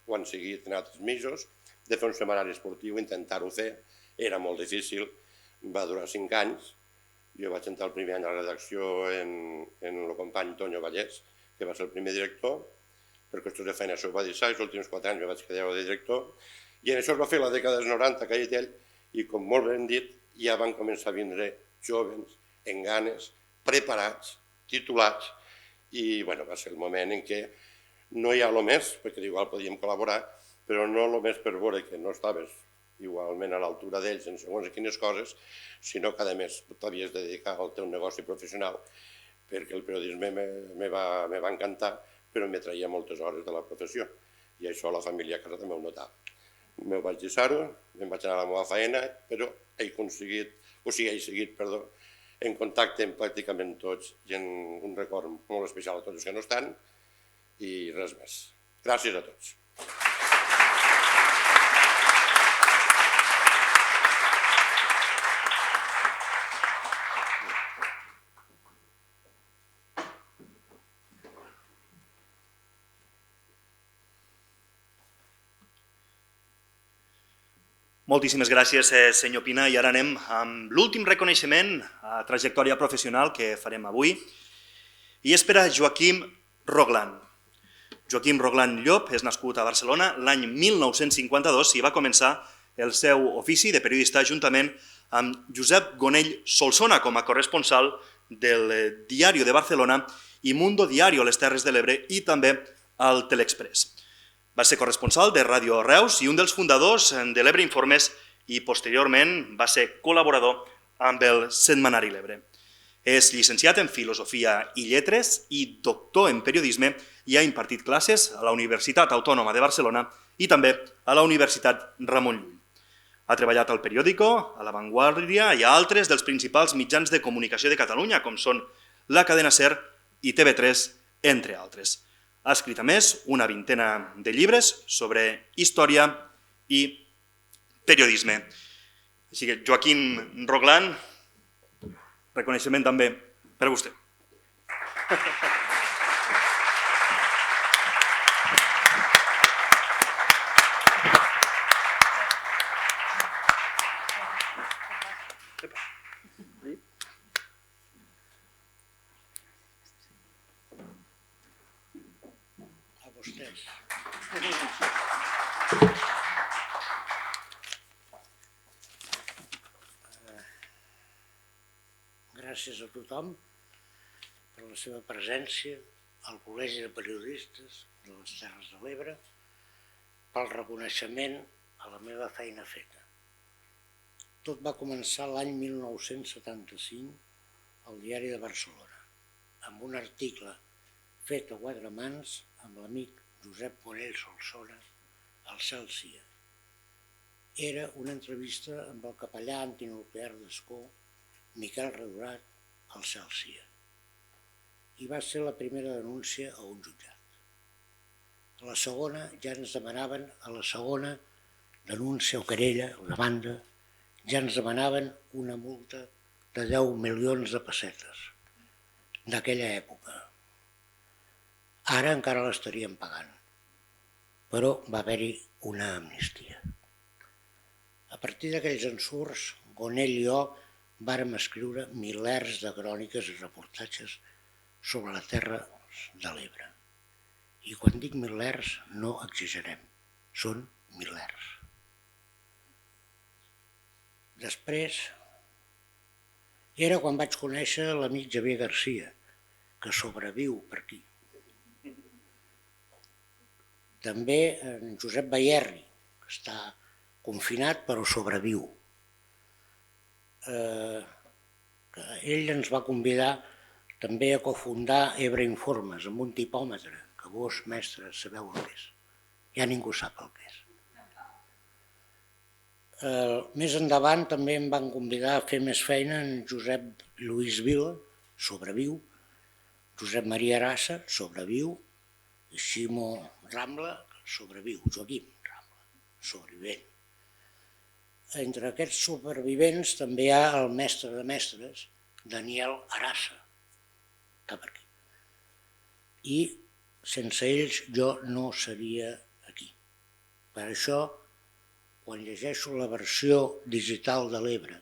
ho han seguit en altres mesos, de fer un setmanari esportiu, intentar-ho fer, era molt difícil, va durar 5 anys. Jo vaig entrar el primer any a la redacció en el company Toño Vallès, que va ser el primer director, per qüestions de feina s'ho va deixar, i els últims 4 anys jo vaig quedar de director, i en això es va fer la dècada dels 90, que ha dit ell, i com molt ben dit, ja van començar a vindre jovens, en ganes, preparats, titulats, i va ser el moment en què no hi ha el més, perquè igual podíem col·laborar, però no el més per veure que no estaves igualment a l'altura d'ells en segons quines coses, sinó que a més t'havies de dedicar al teu negoci professional, perquè el periodisme me va encantar, però me traia moltes hores de la professió, i això la família a casa també ho notava. Me'l vaig deixar-ho, em vaig anar a la meva feina, però he seguit en contacte amb pràcticament tots i en un record molt especial a tots els que no estan, i res més. Gràcies a tots. Moltíssimes gràcies, senyor Pina, i ara anem amb l'últim reconeixement a trajectòria professional que farem avui, i és per a Joaquim Roglan. Joaquim Roglan Llop és nascut a Barcelona l'any 1952 i va començar el seu ofici de periodista juntament amb Josep Gonell Solsona com a corresponsal del Diario de Barcelona i Mundo Diario a les Terres de l'Ebre i també al Telexpress. Va ser corresponsal de Ràdio Reus i un dels fundadors de l'Ebre Informes i posteriorment va ser col·laborador amb el setmanari l'Ebre. És llicenciat en Filosofia i Lletres i doctor en Periodisme i ha impartit classes a la Universitat Autònoma de Barcelona i també a la Universitat Ramon Llull. Ha treballat al Periódico, a La Vanguardia i a altres dels principals mitjans de comunicació de Catalunya, com són la cadena SER i TV3, entre altres. Ha escrit a més una vintena de llibres sobre història i periodisme. Així que, Joaquim Roglan, reconeixement també per a vostè. Gràcies a tothom per la seva presència al Col·legi de Periodistes de les Terres de l'Ebre, pel reconeixement a la meva feina feta. Tot va començar l'any 1975 al Diari de Barcelona, amb un article fet a 4 mans amb l'amic Josep Gonell Solsona al Celsius. Era una entrevista amb el capellà antinuclear d'Ascó, Miquel Redurat, al Celsius. I va ser la primera denúncia a un jutjat. A la segona ja ens demanaven, a la segona denúncia o querella o demanda, ja ens demanaven una multa de 10 milions de pessetes d'aquella època. Ara encara l'estaríem pagant. però va haver-hi una amnistia. A partir d'aquells ensurts, Gonell i jo vàrem escriure milers de cròniques i reportatges sobre la terra de l'Ebre. I quan dic milers no exagerem, són milers. Després era quan vaig conèixer l'amic Xavier Garcia, que sobreviu per aquí. També en Josep Bayerri, que està confinat però sobreviu. Ell ens va convidar també a cofundar Ebre Informes amb un tipòmetre, que vos, mestres, sabeu el que és. Ja ningú sap el que és. Més endavant també em van convidar a fer més feina en Josep Lluís Vila, sobreviu, Josep Maria Arassa, sobreviu, Ximo Rambla, sobreviu, Joaquim Rambla, sobrevivent. Entre aquests supervivents també hi ha el mestre de mestres, Daniel Arassa, que per aquí. I sense ells jo no seria aquí. Per això, quan llegeixo la versió digital de l'Ebre,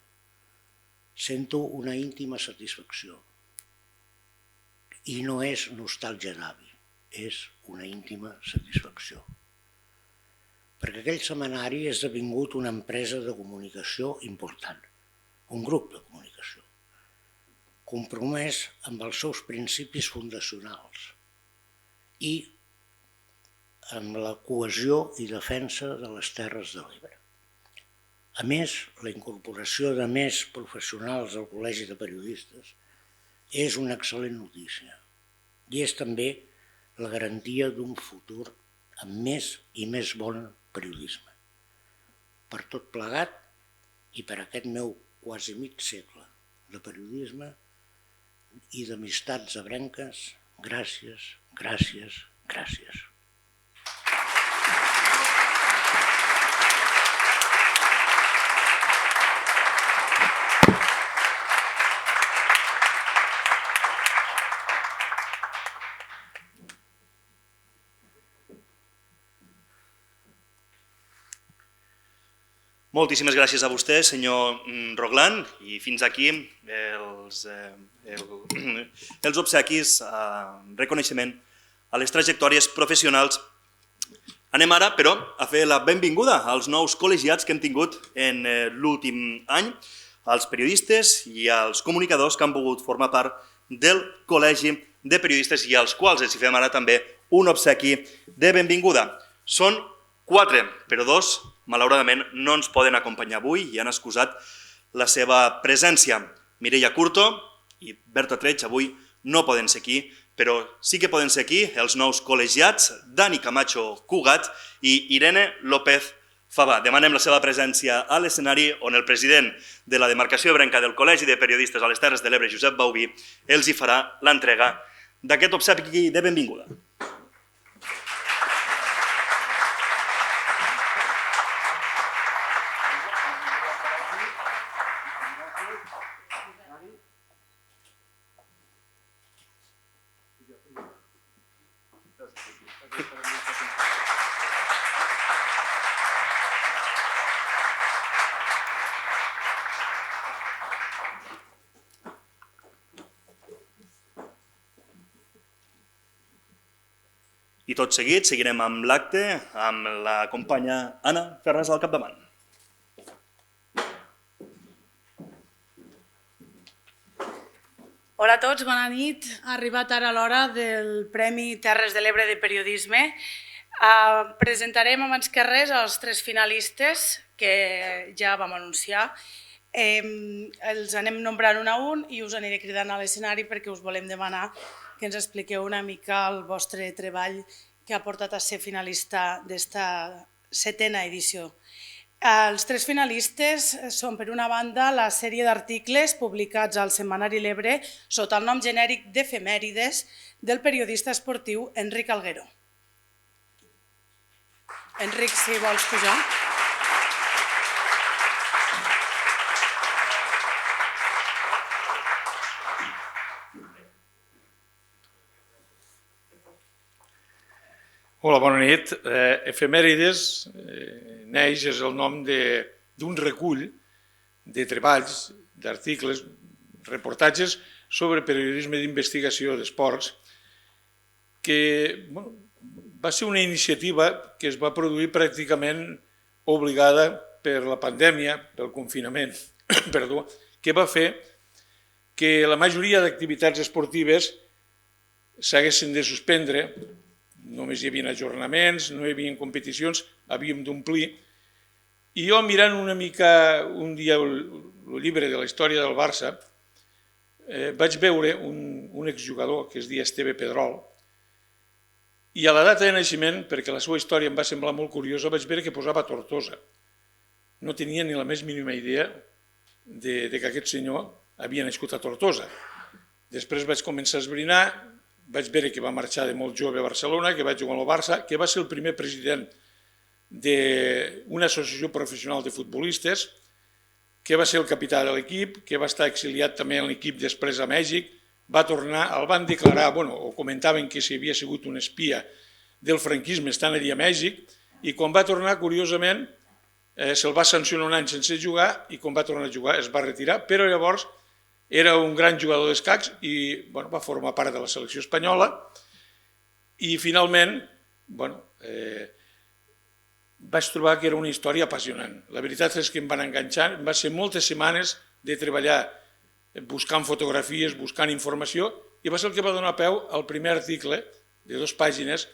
sento una íntima satisfacció. I no és nostàlgia d'avi, és una íntima satisfacció. Perquè aquell setmanari ha esdevingut una empresa de comunicació important, un grup de comunicació, compromès amb els seus principis fundacionals i amb la cohesió i defensa de les terres de l'Ebre. A més, la incorporació de més professionals al Col·legi de Periodistes és una excel·lent notícia i és també la garantia d'un futur amb més i més bon periodisme. Per tot plegat i per aquest meu quasi mig segle de periodisme i d'amistats ebrenques, gràcies, gràcies, gràcies. Moltíssimes gràcies a vostè, senyor Roglan, i fins aquí els obsequis, reconeixement a les trajectòries professionals. Anem ara, però, a fer la benvinguda als nous col·legiats que hem tingut en l'últim any, als periodistes i als comunicadors que han pogut formar part del Col·legi de Periodistes i als quals els fem ara també un obsequi de benvinguda. Són 4, però 2, malauradament, no ens poden acompanyar avui i han excusat la seva presència. Mireia Curto i Berta Treig avui no poden ser aquí, però sí que poden ser aquí els nous col·legiats Dani Camacho Cugat i Irene López Fabà. Demanem la seva presència a l'escenari on el president de la demarcació ebrenca del Col·legi de Periodistes a les Terres de l'Ebre, Josep Baubí, els hi farà l'entrega d'aquest obsequi de benvinguda. I tot seguit seguirem amb l'acte amb la companya Anna Ferraz al capdavant. Hola a tots, bona nit. Ha arribat ara l'hora del Premi Terres de l'Ebre de Periodisme. Presentarem abans que res els 3 finalistes que ja vam anunciar. Els anem nombrant un a un i us aniré cridant a l'escenari perquè us volem demanar que ens expliqueu una mica el vostre treball que ha portat a ser finalista d'esta 7a edició. Els 3 finalistes són, per una banda, la sèrie d'articles publicats al Setmanari l'Ebre sota el nom genèric d'Efemèrides del periodista esportiu Enric Alguero. Enric, si vols pujar. Hola, bona nit. Efemèrides neix, és el nom d'un recull de treballs, d'articles, reportatges sobre periodisme d'investigació d'esports, que va ser una iniciativa que es va produir pràcticament obligada per la pandèmia, pel confinament, perdó, que va fer que la majoria d'activitats esportives s'haguessin de suspendre, només hi havia ajornaments, no hi havia competicions, havíem d'omplir. I jo, mirant una mica un dia el llibre de la història del Barça, vaig veure un exjugador que es deia Esteve Pedrol, i a la data de naixement, perquè la seva història em va semblar molt curiosa, vaig veure que posava Tortosa. No tenia ni la més mínima idea que aquest senyor havia nascut a Tortosa. Després vaig començar a esbrinar, vaig veure que va marxar de molt jove a Barcelona, que va jugar al Barça, que va ser el primer president d'una associació professional de futbolistes, que va ser el capità de l'equip, que va estar exiliat també en l'equip després a Mèxic, va tornar, el van declarar, o comentaven que si havia sigut un espia del franquisme estant allà a Mèxic, i quan va tornar, curiosament, se'l va sancionar un any sense jugar, i quan va tornar a jugar es va retirar, però llavors era un gran jugador d'escacs i va formar part de la selecció espanyola, i finalment vaig trobar que era una història apassionant. La veritat és que em van enganxar, va ser moltes setmanes de treballar buscant fotografies, buscant informació, i va ser el que va donar peu al primer article de 2 pàgines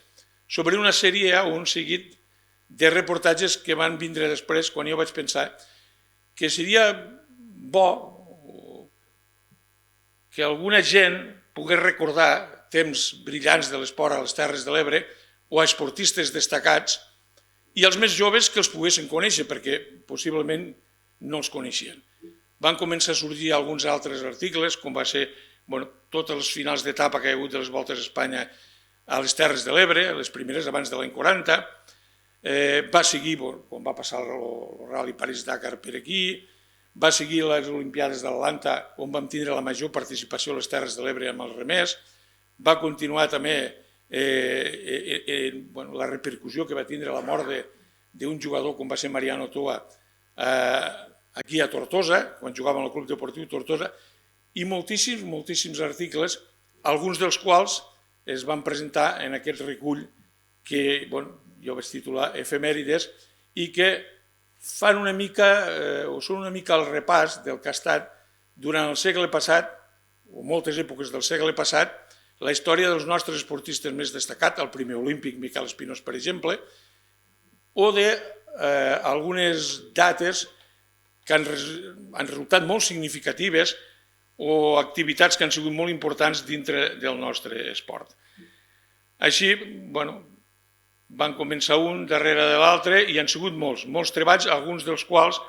sobre una sèrie o un seguit de reportatges que van vindre després, quan jo vaig pensar que seria bo que alguna gent pogués recordar temps brillants de l'esport a les Terres de l'Ebre o a esportistes destacats, i els més joves que els poguessin conèixer, perquè possiblement no els coneixien. Van començar a sorgir alguns altres articles, com va ser totes les finals d'etapa que hi ha hagut de les Voltes a Espanya a les Terres de l'Ebre, les primeres abans de l'any 40, va seguir, quan va passar el Rally París-Dakar per aquí, va seguir les Olimpiades d'Atlanta, on vam tindre la major participació a les Terres de l'Ebre amb el remés, va continuar també la repercussió que va tindre la mort d'un jugador com va ser Mariano Toa aquí a Tortosa, quan jugava al Club Deportiu Tortosa, i moltíssims articles, alguns dels quals es van presentar en aquest recull que jo vaig titular Efemèrides, i que fan una mica, o són una mica el repàs del que ha estat durant el segle passat, o moltes èpoques del segle passat, la història dels nostres esportistes més destacats, el primer olímpic Miquel Espinós, per exemple, o d'algunes dates que han resultat molt significatives o activitats que han sigut molt importants dintre del nostre esport. Així, van començar un darrere de l'altre i han sigut molts treballs, alguns dels quals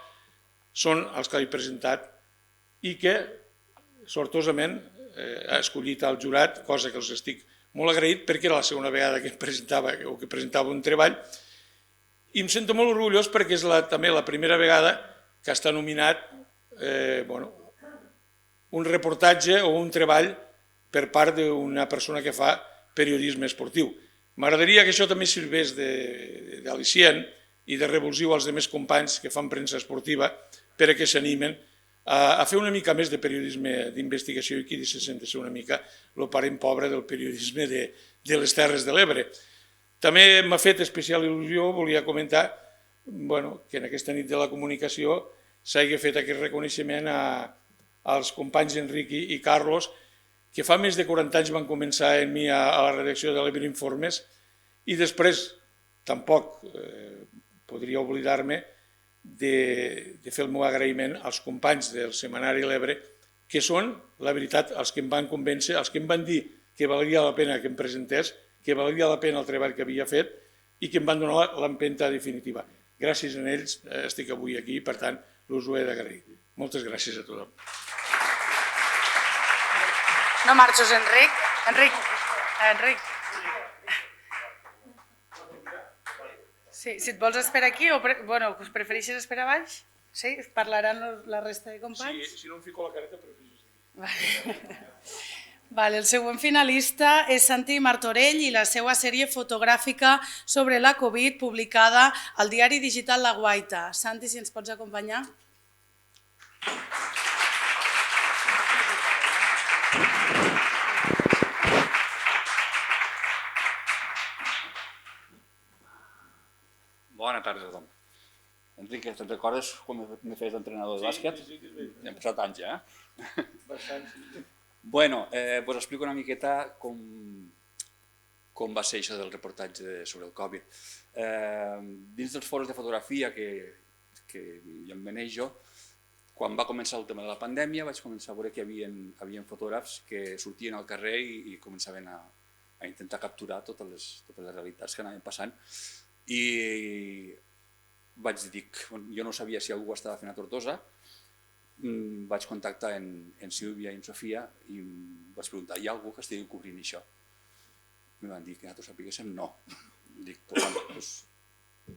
són els que he presentat i que, sortosament, ha escollit el jurat, cosa que els estic molt agraït perquè era la segona vegada que presentava un treball, i em sento molt orgullós perquè és també la primera vegada que està nominat un reportatge o un treball per part d'una persona que fa periodisme esportiu. M'agradaria que això també servís d'al·licient i de revulsiu als altres companys que fan premsa esportiva perquè s'animen a fer una mica més de periodisme d'investigació i que deixessin de ser una mica el parent pobre del periodisme de les Terres de l'Ebre. També m'ha fet especial il·lusió, volia comentar, que en aquesta nit de la comunicació s'hagi fet aquest reconeixement als companys Enric i Carlos, que fa més de 40 anys van començar amb mi a la redacció de l'Ebre Informes, i després tampoc podria oblidar-me de fer el meu agraïment als companys del Setmanari L'Ebre, que són, la veritat, els que em van convèncer, els que em van dir que valia la pena que em presentés, que valia la pena el treball que havia fet i que em van donar l'empenta definitiva. Gràcies a ells estic avui aquí i, per tant, us ho he d'agrair. Moltes gràcies a tothom. No marxes, Enric. Enric. Sí, si et vols esperar aquí o prefereixes esperar a baix? Sí? Parlaran la resta de companys? Si no em fico la careta, prefereixes. El següent finalista és Santi Martorell i la seva sèrie fotogràfica sobre la Covid publicada al diari digital La Guaita. Santi, si ens pots acompanyar. Bona tarda a tothom. Enrique, te'n recordes quan me feies d'entrenador de bàsquet? Sí. Hem passat anys ja, Bueno, us explico una miqueta com va ser això del reportatge sobre el Covid. Dins dels foros de fotografia que hi em manejo, quan va començar el tema de la pandèmia vaig començar a veure que hi havia fotògrafs que sortien al carrer i començaven a intentar capturar totes les realitats que anaven passant. I vaig dir, jo no sabia si algú ho estava fent a Tortosa, vaig contactar en Sílvia i en Sofia i vaig preguntar, hi ha algú que estigui cobrint això? I em van dir que nosaltres sapiguéssim no. Dic, doncs,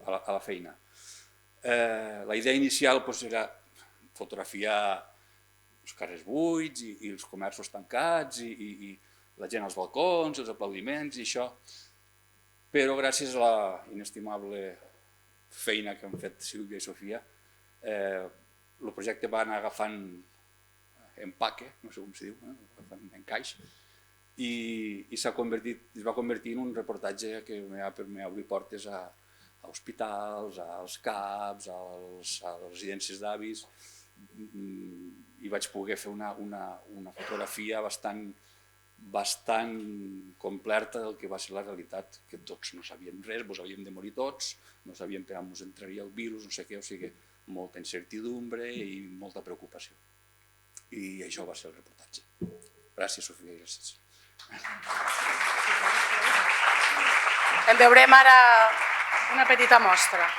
a la feina. La idea inicial era fotografiar els carrers buits i els comerços tancats i la gent als balcons, els aplaudiments i això, però gràcies a la inestimable feina que han fet Sílvia i Sofia, el projecte va anar agafant empaque, no sé com se diu, encaix, i es va convertir en un reportatge que va obrir portes a hospitals, als CAPs, a les residències d'avis, i vaig poder fer una fotografia bastant completa del que va ser la realitat, que tots no sabíem res, ens havíem de morir tots, no sabíem per on ens entraria el virus, no sé què, o sigui, molta incertidumbre i molta preocupació. I això va ser el reportatge. Gràcies, Sofia, gràcies. En veurem ara una petita mostra.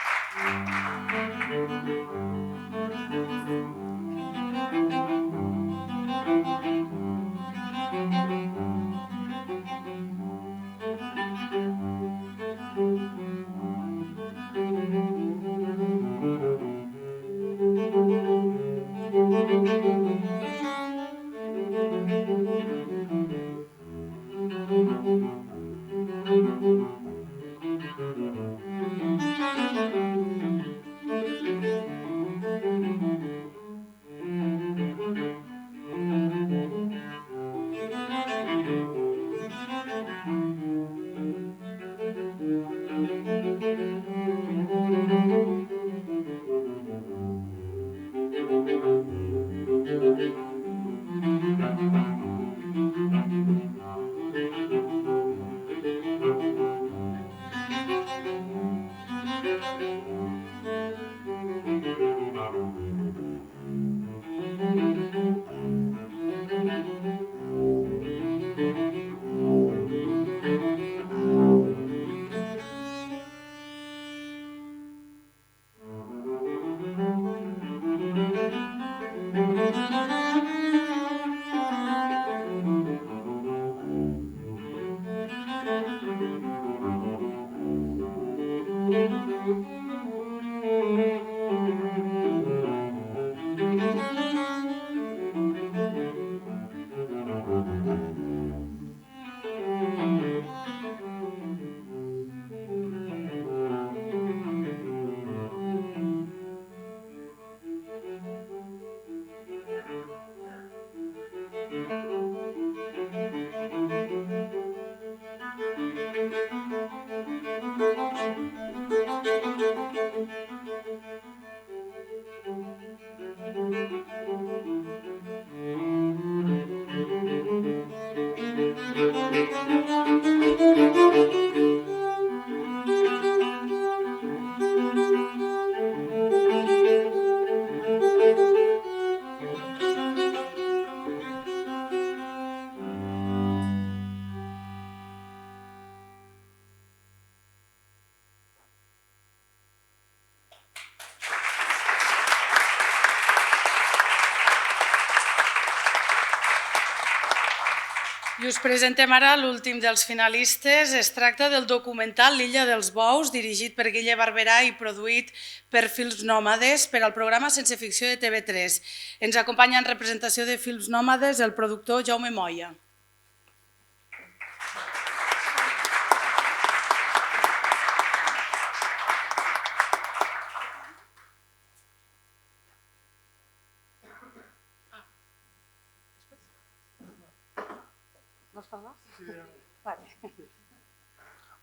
I us presentem ara l'últim dels finalistes. Es tracta del documental L'Illa dels Bous, dirigit per Guille Barberà i produït per Films Nòmades per al programa Sense Ficció de TV3. Ens acompanya en representació de Films Nòmades el productor Jaume Moya.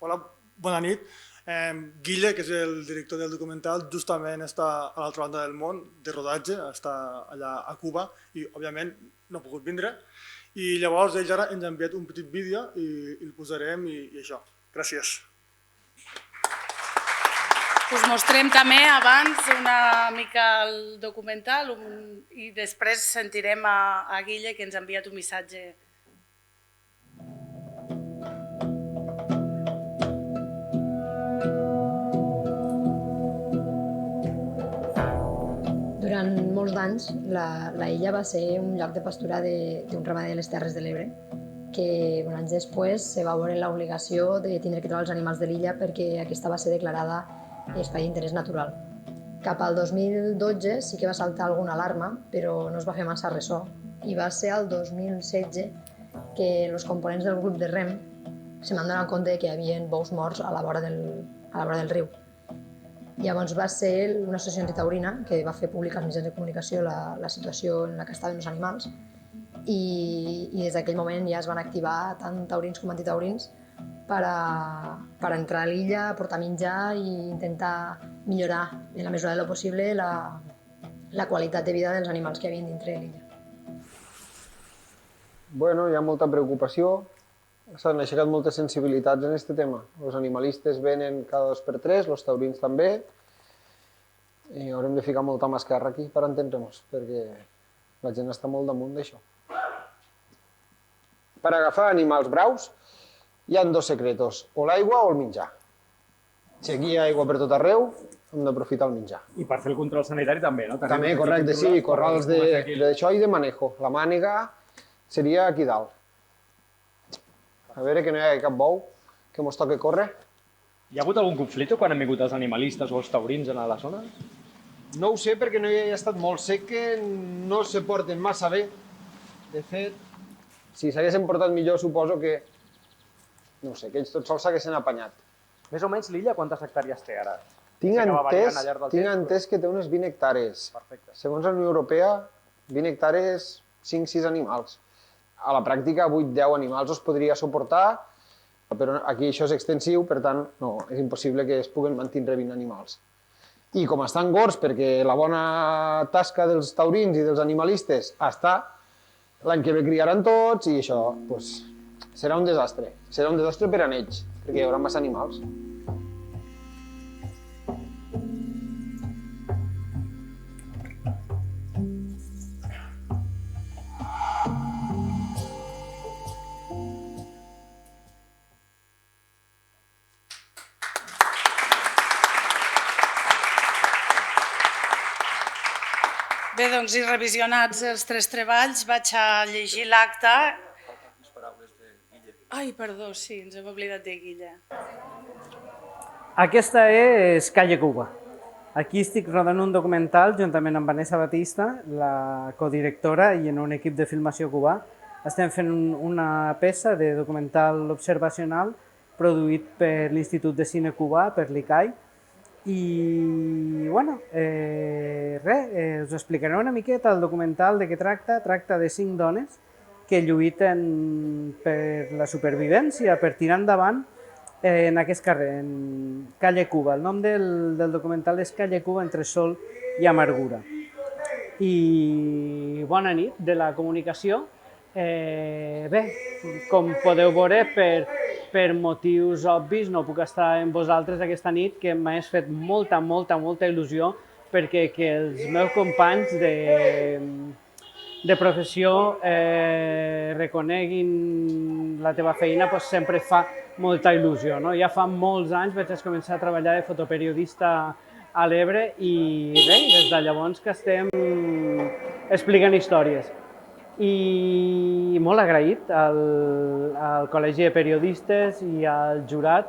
Hola, bona nit. Guille, que és el director del documental, justament està a l'altra banda del món de rodatge, està allà a Cuba i, òbviament, no ha pogut vindre. I llavors ells ara ens ha enviat un petit vídeo i el posarem i això. Gràcies. Us mostrem també abans una mica el documental i després sentirem a Guille que ens ha enviat un missatge. Durant molts d'anys, la illa va ser un lloc de pastura d'un ramader de les Terres de l'Ebre, que anys després se va veure l'obligació de tindre que trobar els animals de l'illa perquè aquesta va ser declarada espai d'interès natural. Cap al 2012 sí que va saltar alguna alarma, però no es va fer massa ressò. I va ser el 2016 que els components del grup de rem se van donar compte que hi havia bous morts a la vora del riu. Llavors va ser una associació antitaurina que va fer públic als mitjans de comunicació la situació en la que estaven els animals i des d'aquell moment ja es van activar tant taurins com antitaurins per entrar a l'illa, portar menjar i intentar millorar en la mesura del possible la qualitat de vida dels animals que hi havia dintre de l'illa. Bueno, hi ha molta preocupació, s'han aixecat moltes sensibilitats en aquest tema. Els animalistes venen cada 2 per 3, els taurins també, i haurem de ficar molta mà esquerra aquí per entendre-nos, perquè la gent està molt damunt d'això. Per agafar animals braus hi ha 2 secretos, o l'aigua o el menjar. Si aquí hi ha aigua per tot arreu, hem d'aprofitar el menjar. I per fer el control sanitari també, no? També, correcte, sí, corrals d'això i de manejo. La mànega seria aquí dalt. A veure que no hi hagi cap bou que mos toque córrer. Hi ha hagut algun conflicte quan han vingut els animalistes o els taurins a la zona? No ho sé perquè no hi ha estat molt sec que no se porten massa bé. De fet, si s'haguessin portat millor suposo que, no sé, que ells tots sols s'haguessin apanyat. Més o menys l'illa quantes hectàrees té ara? Tinc entès que té unes 20 hectàrees. Perfecte. Segons la Unió Europea, 20 hectàrees, 5-6 animals. A la pràctica, 8-10 animals es podria suportar, però aquí això és extensiu, per tant, no, és impossible que es puguen mantenir 20 animals. I com estan gords, perquè la bona tasca dels taurins i dels animalistes està, l'any que ve criaran tots i això serà un desastre. Serà un desastre per a ells, perquè hi haurà massa animals. Bé, doncs, i revisionats els 3 treballs, vaig a llegir l'acte. Ai, perdó, sí, ens hem oblidat de Guille. Aquesta és Calle Cuba. Aquí estic rodant un documental juntament amb Vanessa Batista, la codirectora, i en un equip de filmació cubà. Estem fent una peça de documental observacional produït per l'Institut de Cine Cubà, per l'ICAI. I, bueno, us explicaré una miqueta el documental de què tracta. Tracta de 5 dones que lluiten per la supervivència, per tirar endavant en aquest carrer, en Calle Cuba. El nom del documental és Calle Cuba entre sol i amargura. I bona nit de la comunicació. Bé, com podeu veure, per motius obvis no puc estar amb vosaltres aquesta nit, que m'ha fet molta il·lusió perquè que els meus companys de professió reconeguin la teva feina sempre fa molta il·lusió. Ja fa molts anys vaig començar a treballar de fotoperiodista a l'Ebre i bé, des de llavors que estem explicant històries. I molt agraït al Col·legi de Periodistes i al jurat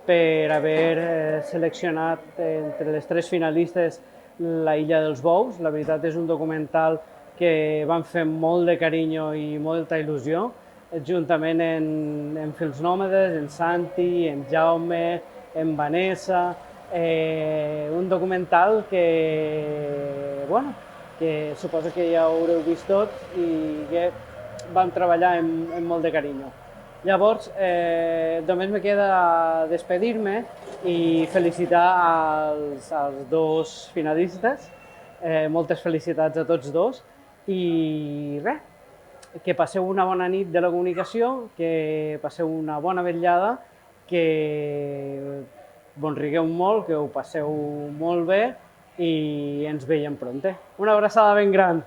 per haver seleccionat entre les 3 finalistes La Illa dels Bous. La veritat és un documental que van fer molt de carinyo i molta il·lusió, juntament en Fils Nòmades, en Santi, en Jaume, en Vanessa. Un documental que, bueno, que suposo que ja ho haureu vist tots i que vam treballar amb molt de carinyo. Llavors, només me queda despedir-me i felicitar als dos finalistes. Moltes felicitats a tots dos i res, que passeu una bona nit de la comunicació, que passeu una bona vetllada, que vos rigueu molt, que ho passeu molt bé i ens veiem pronte. Una abraçada ben gran.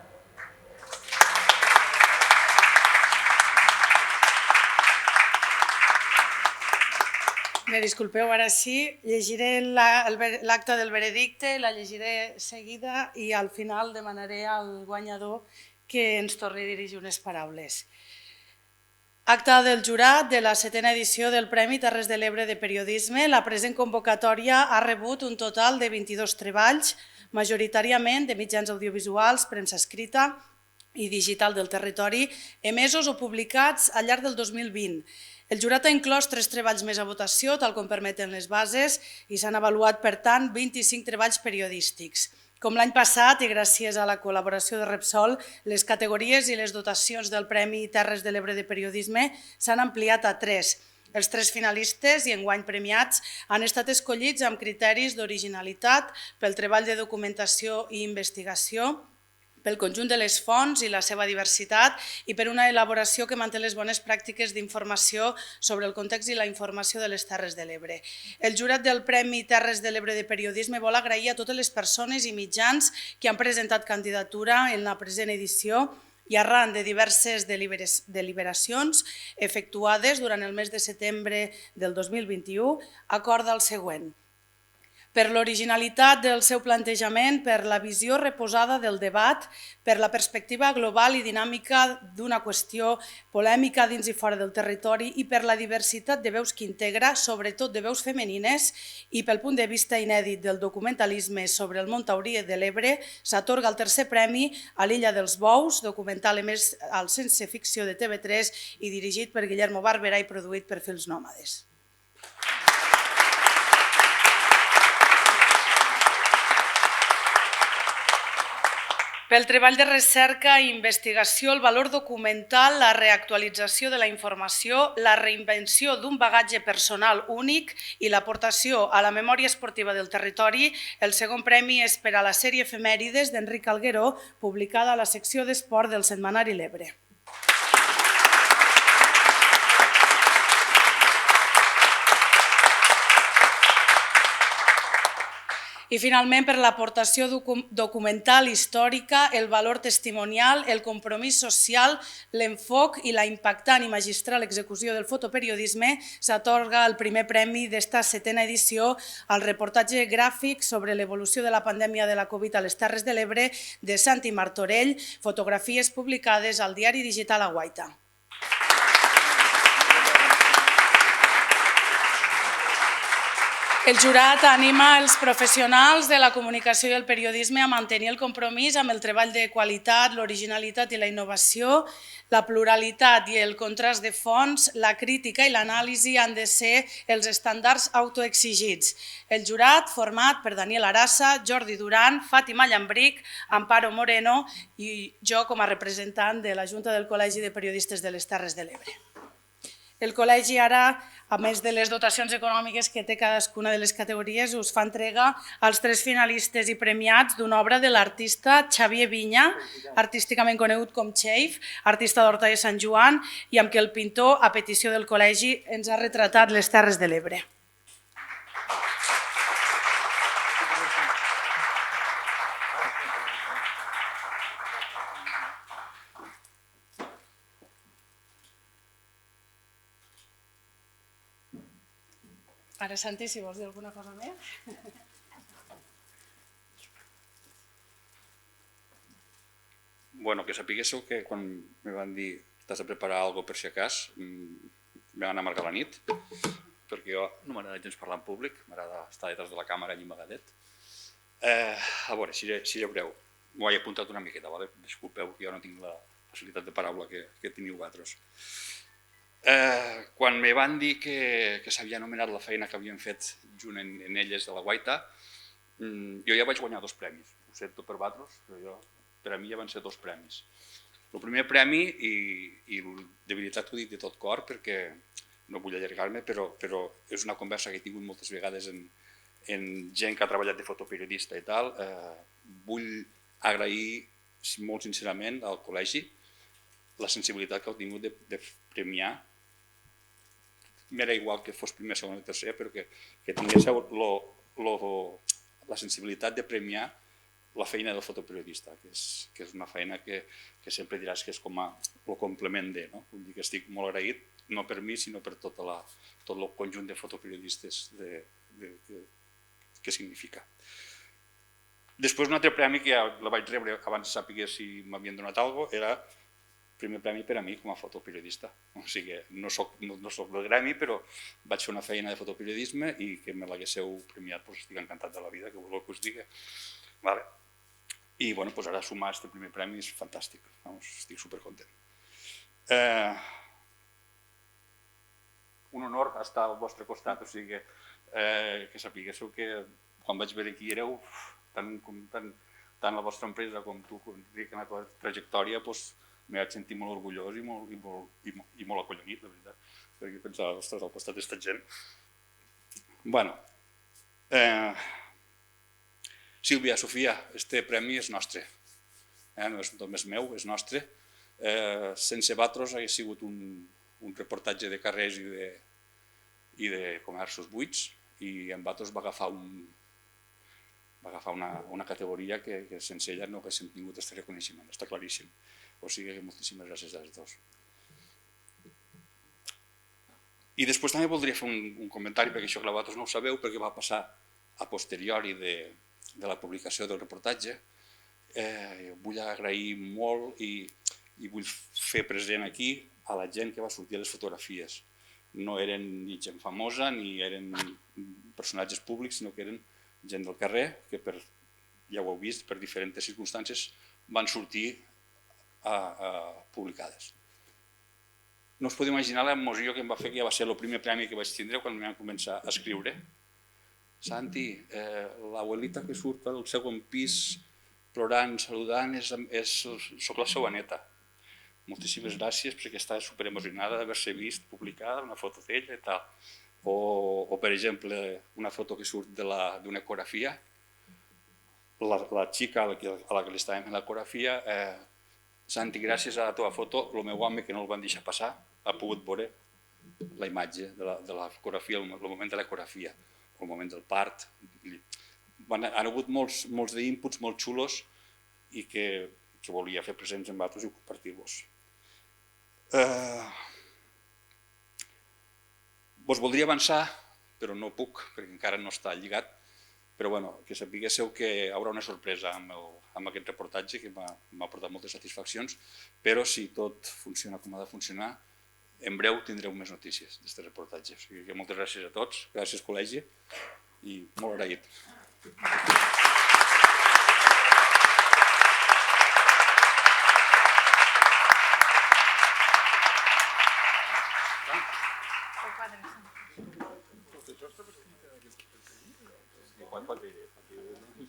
Me disculpeu, ara sí, llegiré l'acta del veredicte, la llegiré seguida i al final demanaré al guanyador que ens torni a dirigir unes paraules. Acta del jurat de la 7a edició del Premi Terres de l'Ebre de Periodisme. La present convocatòria ha rebut un total de 22 treballs, majoritàriament de mitjans audiovisuals, premsa escrita i digital del territori, emesos o publicats al llarg del 2020. El jurat ha inclòs 3 treballs més a votació, tal com permeten les bases, i s'han avaluat, per tant, 25 treballs periodístics. Com l'any passat, i gràcies a la col·laboració de Repsol, les categories i les dotacions del Premi Terres de l'Ebre de Periodisme s'han ampliat a 3. Els 3 finalistes i enguany premiats han estat escollits amb criteris d'originalitat pel treball de documentació i investigació, pel conjunt de les fonts i la seva diversitat i per una elaboració que manté les bones pràctiques d'informació sobre el context i la informació de les Terres de l'Ebre. El jurat del Premi Terres de l'Ebre de Periodisme vol agrair a totes les persones i mitjans que han presentat candidatura en la present edició i arran de diverses deliberacions efectuades durant el mes de setembre del 2021, acorda el següent. Per l'originalitat del seu plantejament, per la visió reposada del debat, per la perspectiva global i dinàmica d'una qüestió polèmica dins i fora del territori i per la diversitat de veus que integra, sobretot de veus femenines, i pel punt de vista inèdit del documentalisme sobre el món taurí de l'Ebre, s'atorga el 3è premi a l'Illa dels Bous, documental emès al Sense Ficció de TV3 i dirigit per Guillermo Barberà i produït per Fils Nòmades. Pel treball de recerca i investigació, el valor documental, la reactualització de la informació, la reinvenció d'un bagatge personal únic i l'aportació a la memòria esportiva del territori, el segon premi és per a la sèrie Efemèrides d'Enric Algueró, publicada a la secció d'Esport del Setmanari l'Ebre. I finalment, per l'aportació documental històrica, el valor testimonial, el compromís social, l'enfoc i la impactant i magistral execució del fotoperiodisme, s'atorga el primer premi d'esta 7a edició al reportatge gràfic sobre l'evolució de la pandèmia de la Covid a les Terres de l'Ebre de Santi Martorell, fotografies publicades al diari digital A Guaita. El jurat anima els professionals de la comunicació i el periodisme a mantenir el compromís amb el treball de qualitat, l'originalitat i la innovació, la pluralitat i el contrast de fonts, la crítica i l'anàlisi han de ser els estàndards autoexigits. El jurat, format per Daniel Arassa, Jordi Duran, Fàtima Llambric, Amparo Moreno i jo com a representant de la Junta del Col·legi de Periodistes de les Terres de l'Ebre. El col·legi ara, a més de les dotacions econòmiques que té cadascuna de les categories, us fa entrega als 3 finalistes i premiats d'una obra de l'artista Xavier Vinya, artísticament conegut com Xeif, artista d'Horta de Sant Joan, i amb què el pintor, a petició del col·legi, ens ha retratat les Terres de l'Ebre. Ara, Santi, si vols dir alguna cosa més. Bueno, que sapiguéssiu que quan me van dir t'has de preparar alguna cosa per si acas, me van amargar la nit, perquè jo no m'agrada gens parlar en públic, m'agrada estar detrás de la càmera allà amagadet. A veure, si ja veureu, m'ho he apuntat una miqueta, disculpeu que jo no tinc la facilitat de paraula que teniu vosaltres. Quan me van dir que s'havia anomenat la feina que havien fet junt en elles de la Guaita, jo ja vaig guanyar 2 premis. Ho sento per vosaltres, però per a mi ja van ser 2 premis. El primer premi, i de veritat ho dic de tot cor perquè no vull allargar-me, però és una conversa que he tingut moltes vegades en gent que ha treballat de fotoperiodista i tal. Vull agrair molt sincerament al col·legi la sensibilitat que heu tingut de premiar. M'era igual que fos primer, segon o tercer, però que tinguéssiu la sensibilitat de premiar la feina del fotoperiodista, que és una feina que sempre diràs que és com el complement de, no? Vull dir que estic molt agraït, no per mi, sinó per tot el conjunt de fotoperiodistes que significa. Després, un altre premi que ja la vaig rebre abans de saber si m'havien donat alguna cosa, era el primer premi per a mi com a fotoperiodista. O sigui, no soc del gremi, però vaig fer una feina de fotoperiodisme i que me l'haguéssiu premiat, estic encantat de la vida, que voleu que us digui. I ara sumar aquest primer premi és fantàstic, estic supercontent. Un honor estar al vostre costat, o sigui que sapiguéssiu que quan vaig veure qui éreu, tant la vostra empresa com tu, Enric, en la teva trajectòria, m'he vaig sentir molt orgullós i molt acollonit, la veritat, perquè pensava, ostres, al costat d'esta gent. Sílvia, Sofia, este premi és nostre, no és només meu, és nostre. Sense vosaltres hauria sigut un reportatge de carrers i de comerços buits i amb vosaltres va agafar una categoria que sense ella no haguéssim tingut aquest reconeixement, està claríssim. O sigui que moltíssimes gràcies a les dues. I després també voldria fer un comentari, perquè això que vosaltres no ho sabeu, perquè va passar a posteriori de la publicació del reportatge. Vull agrair molt i vull fer present aquí a la gent que va sortir a les fotografies. No eren ni gent famosa ni eren personatges públics, sinó que eren gent del carrer que, ja ho heu vist, per diferents circumstàncies van sortir publicades. No us podeu imaginar l'emoció que em va fer, que ja va ser el primer premi que vaig tindre quan vam començar a escriure. Santi, l'abuelita que surt al segon pis plorant, saludant, soc la seva neta. Moltíssimes gràcies perquè està superemocionada d'haver-se vist publicada una foto d'ella i tal. O, per exemple, una foto que surt d'una ecografia. La xica a la que li estàvem fent l'ecografia, Santi, gràcies a la teva foto, el meu home, que no el van deixar passar, ha pogut veure la imatge de l'ecografia, el moment de l'ecografia, el moment del part. Han hagut molts d'inputs molt xulos i que volia fer presents amb vosaltres i compartir-vos. Vos voldria avançar, però no puc, perquè encara no està lligat, però que sapiguéssiu que hi haurà una sorpresa amb aquest reportatge que m'ha portat moltes satisfaccions, però si tot funciona com ha de funcionar, en breu tindreu més notícies d'aquest reportatge. O sigui que moltes gràcies a tots, gràcies col·legi i molt agraït.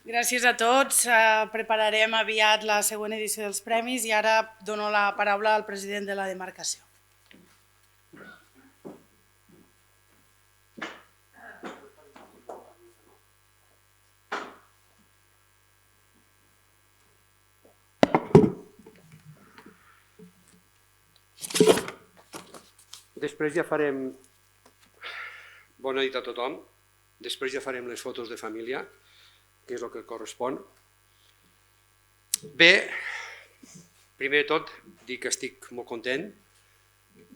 Gràcies a tots. Prepararem aviat la següent edició dels premis i ara dono la paraula al president de la demarcació. Després ja farem, bona nit a tothom, després ja farem les fotos de família, que és el que correspon. Bé, primer de tot, dic que estic molt content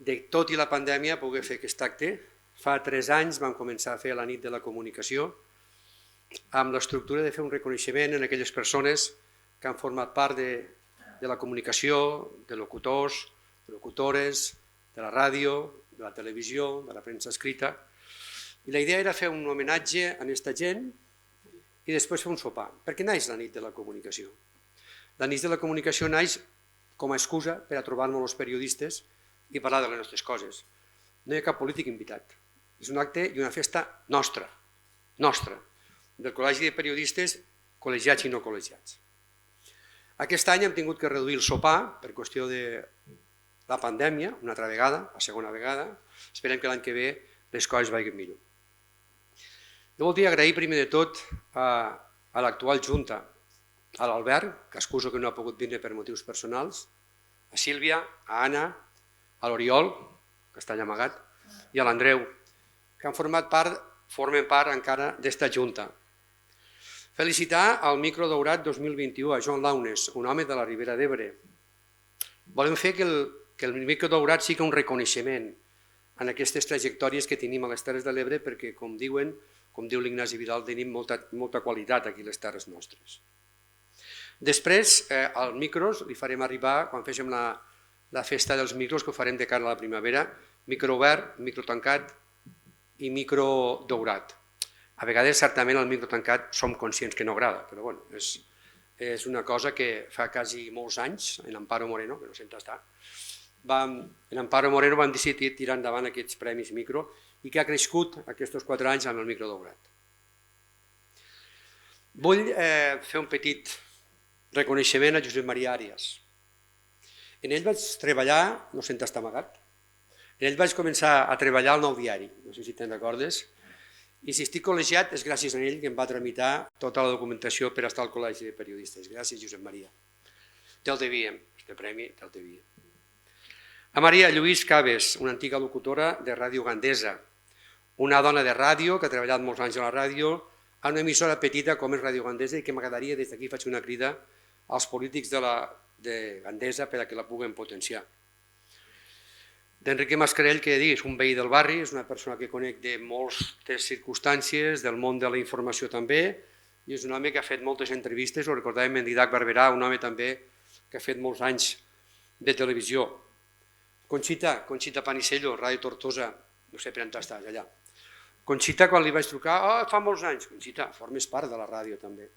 de, tot i la pandèmia, poder fer aquest acte. Fa 3 anys vam començar a fer la nit de la comunicació amb l'estructura de fer un reconeixement en aquelles persones que han format part de la comunicació, de locutors, de locutores, de la ràdio, de la televisió, de la premsa escrita. I la idea era fer un homenatge a aquesta gent i després fer un sopar. Per què naix la nit de la comunicació? La nit de la comunicació naix com a excusa per a trobar-nos els periodistes i parlar de les nostres coses. No hi ha cap polític invitat. És un acte i una festa nostra, del Col·legi de Periodistes, col·legiats i no col·legiats. Aquest any hem tingut que reduir el sopar per qüestió de la pandèmia, una altra vegada, la segona vegada. Esperem que l'any que ve les coses vagin millor. Jo voldria agrair primer de tot a l'actual Junta, a l'Albert, que excuso que no ha pogut vindre per motius personals, a Sílvia, a Anna, a l'Oriol, que està allà amagat, i a l'Andreu, que formen part encara d'esta Junta. Felicitar al Micro Daurat 2021, a Joan Launes, un home de la Ribera d'Ebre. Volem fer que el Micro Daurat sigui un reconeixement en aquestes trajectòries que tenim a les Terres de l'Ebre, perquè, com diu l'Ignasi Vidal, tenim molta qualitat aquí a les terres nostres. Després, als micros, li farem arribar, quan fem la festa dels micros, que ho farem de cara a la primavera, micro obert, micro tancat i micro daurat. A vegades, certament, el micro tancat som conscients que no agrada, però bueno, és una cosa que fa quasi molts anys, en Amparo Moreno, que no sent estar, en Amparo Moreno vam decidir tirar endavant aquests premis micro i que ha crescut aquests 4 anys amb el micro daurat. Vull fer un petit reconeixement a Josep Maria Àrias. En ell vaig treballar, no sent estar amagat, en ell vaig començar a treballar al Nou Diari, no sé si te'n recordes, i si estic col·legiat és gràcies a ell que em va tramitar tota la documentació per estar al Col·legi de Periodistes. Gràcies, Josep Maria. Te'l devíem, este premi te'l devíem. A Maria Lluís Cabes, una antiga locutora de Ràdio Gandesa, una dona de ràdio que ha treballat molts anys a la ràdio, a una emissora petita com és Ràdio Gandesa i que m'agradaria des d'aquí faig una crida als polítics de Gandesa per a que la puguen potenciar. D'Enrique Mascarell, que és un veí del barri, és una persona que conec de moltes circumstàncies, del món de la informació també, i és un home que ha fet moltes entrevistes, ho recordàvem en Didac Barberà, un home també que ha fet molts anys de televisió. Conxita Panicello, Ràdio Tortosa, no sé per on estàs allà. Conxita, quan li vaig trucar, fa molts anys, Conxita, formes part de la ràdio també.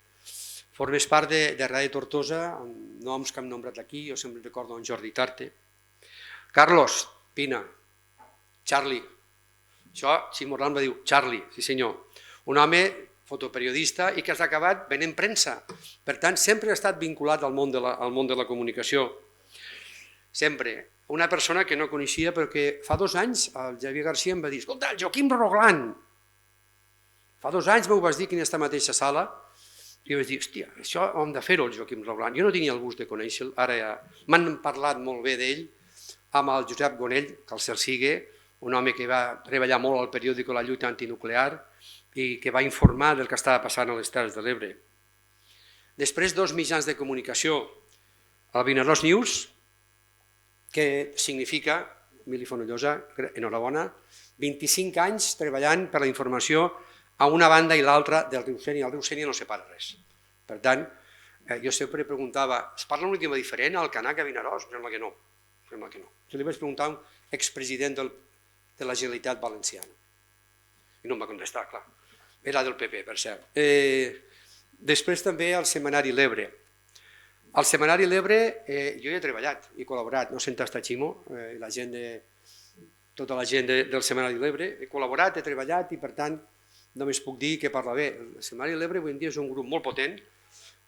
Formes part de Ràdio Tortosa, amb noms que hem nombrat aquí, jo sempre recordo en Jordi Tarte. Carlos Pina, Charlie, això Ximo Orlán va dir Charlie, sí senyor, un home fotoperiodista i que has acabat venent premsa, per tant sempre ha estat vinculat al món de la comunicació, sempre. Una persona que no coneixia però que fa 2 anys el Javier García em va dir, escolta, el Joaquim Roglan, fa 2 anys m'ho vas dir que en aquesta mateixa sala, i vaig dir, hòstia, això hem de fer-ho el Joaquim Roglan, jo no tenia el gust de conèixer-lo, ara ja m'han parlat molt bé d'ell, amb el Josep Gonell, que el cel sigui, un home que va treballar molt al periòdico La Lluita Antinuclear i que va informar del que estava passant a les Terres de l'Ebre. Després 2 mitjans de comunicació, el Vinaròs News, que significa, Mili Fonollosa, enhorabona, 25 anys treballant per la informació a una banda i l'altra del riu Sénia. El riu Sénia no separa res. Per tant, jo sempre preguntava, es parla un idioma diferent al Canac a Vinaròs? Sembla que no. Jo li vaig preguntar a un expresident de la Generalitat Valenciana. I no em va contestar, clar. Era del PP, per cert. Després també al Setmanari L'Ebre. Al Setmanari L'Ebre jo hi he treballat, he col·laborat, no sent estar Ximo, tota la gent del Setmanari L'Ebre, he col·laborat, he treballat i per tant només puc dir que parla bé. El Setmanari L'Ebre avui en dia és un grup molt potent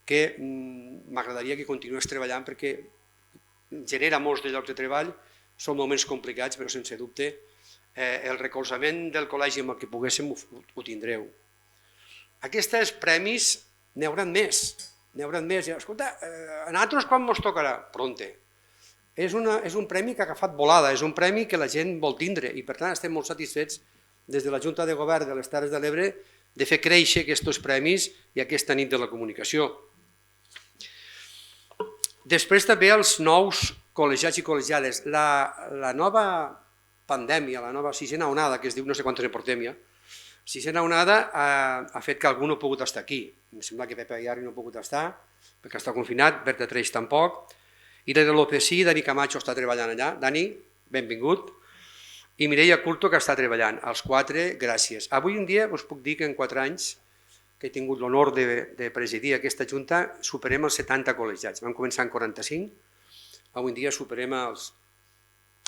que m'agradaria que continués treballant perquè genera molts de llocs de treball, són moments complicats però sense dubte el recolzament del col·legi amb el que poguéssim ho tindreu. Aquests premis n'hi hauran més. Escolta, a nosaltres quan ens tocarà? Pronte. És un premi que ha agafat volada, és un premi que la gent vol tindre i per tant estem molt satisfets des de la Junta de Govern de les Terres de l'Ebre de fer créixer aquests premis i aquesta nit de la comunicació. Després també els nous col·legiats i col·legiades. La nova pandèmia, la nova sisena onada, que es diu, no sé quantes en portem ja, sisena onada ha fet que algú no ha pogut estar aquí. Em sembla que Pepe Aguiar no ha pogut estar perquè està confinat, Berta Treix tampoc, i de l'OPSI, Dani Camacho està treballant allà. Dani, benvingut. I Mireia Curto, que està treballant. Els 4, gràcies. Avui en dia us puc dir que en 4 anys que he tingut l'honor de presidir aquesta Junta, superem els 70 col·legiats. Vam començar en 45, avui en dia superem els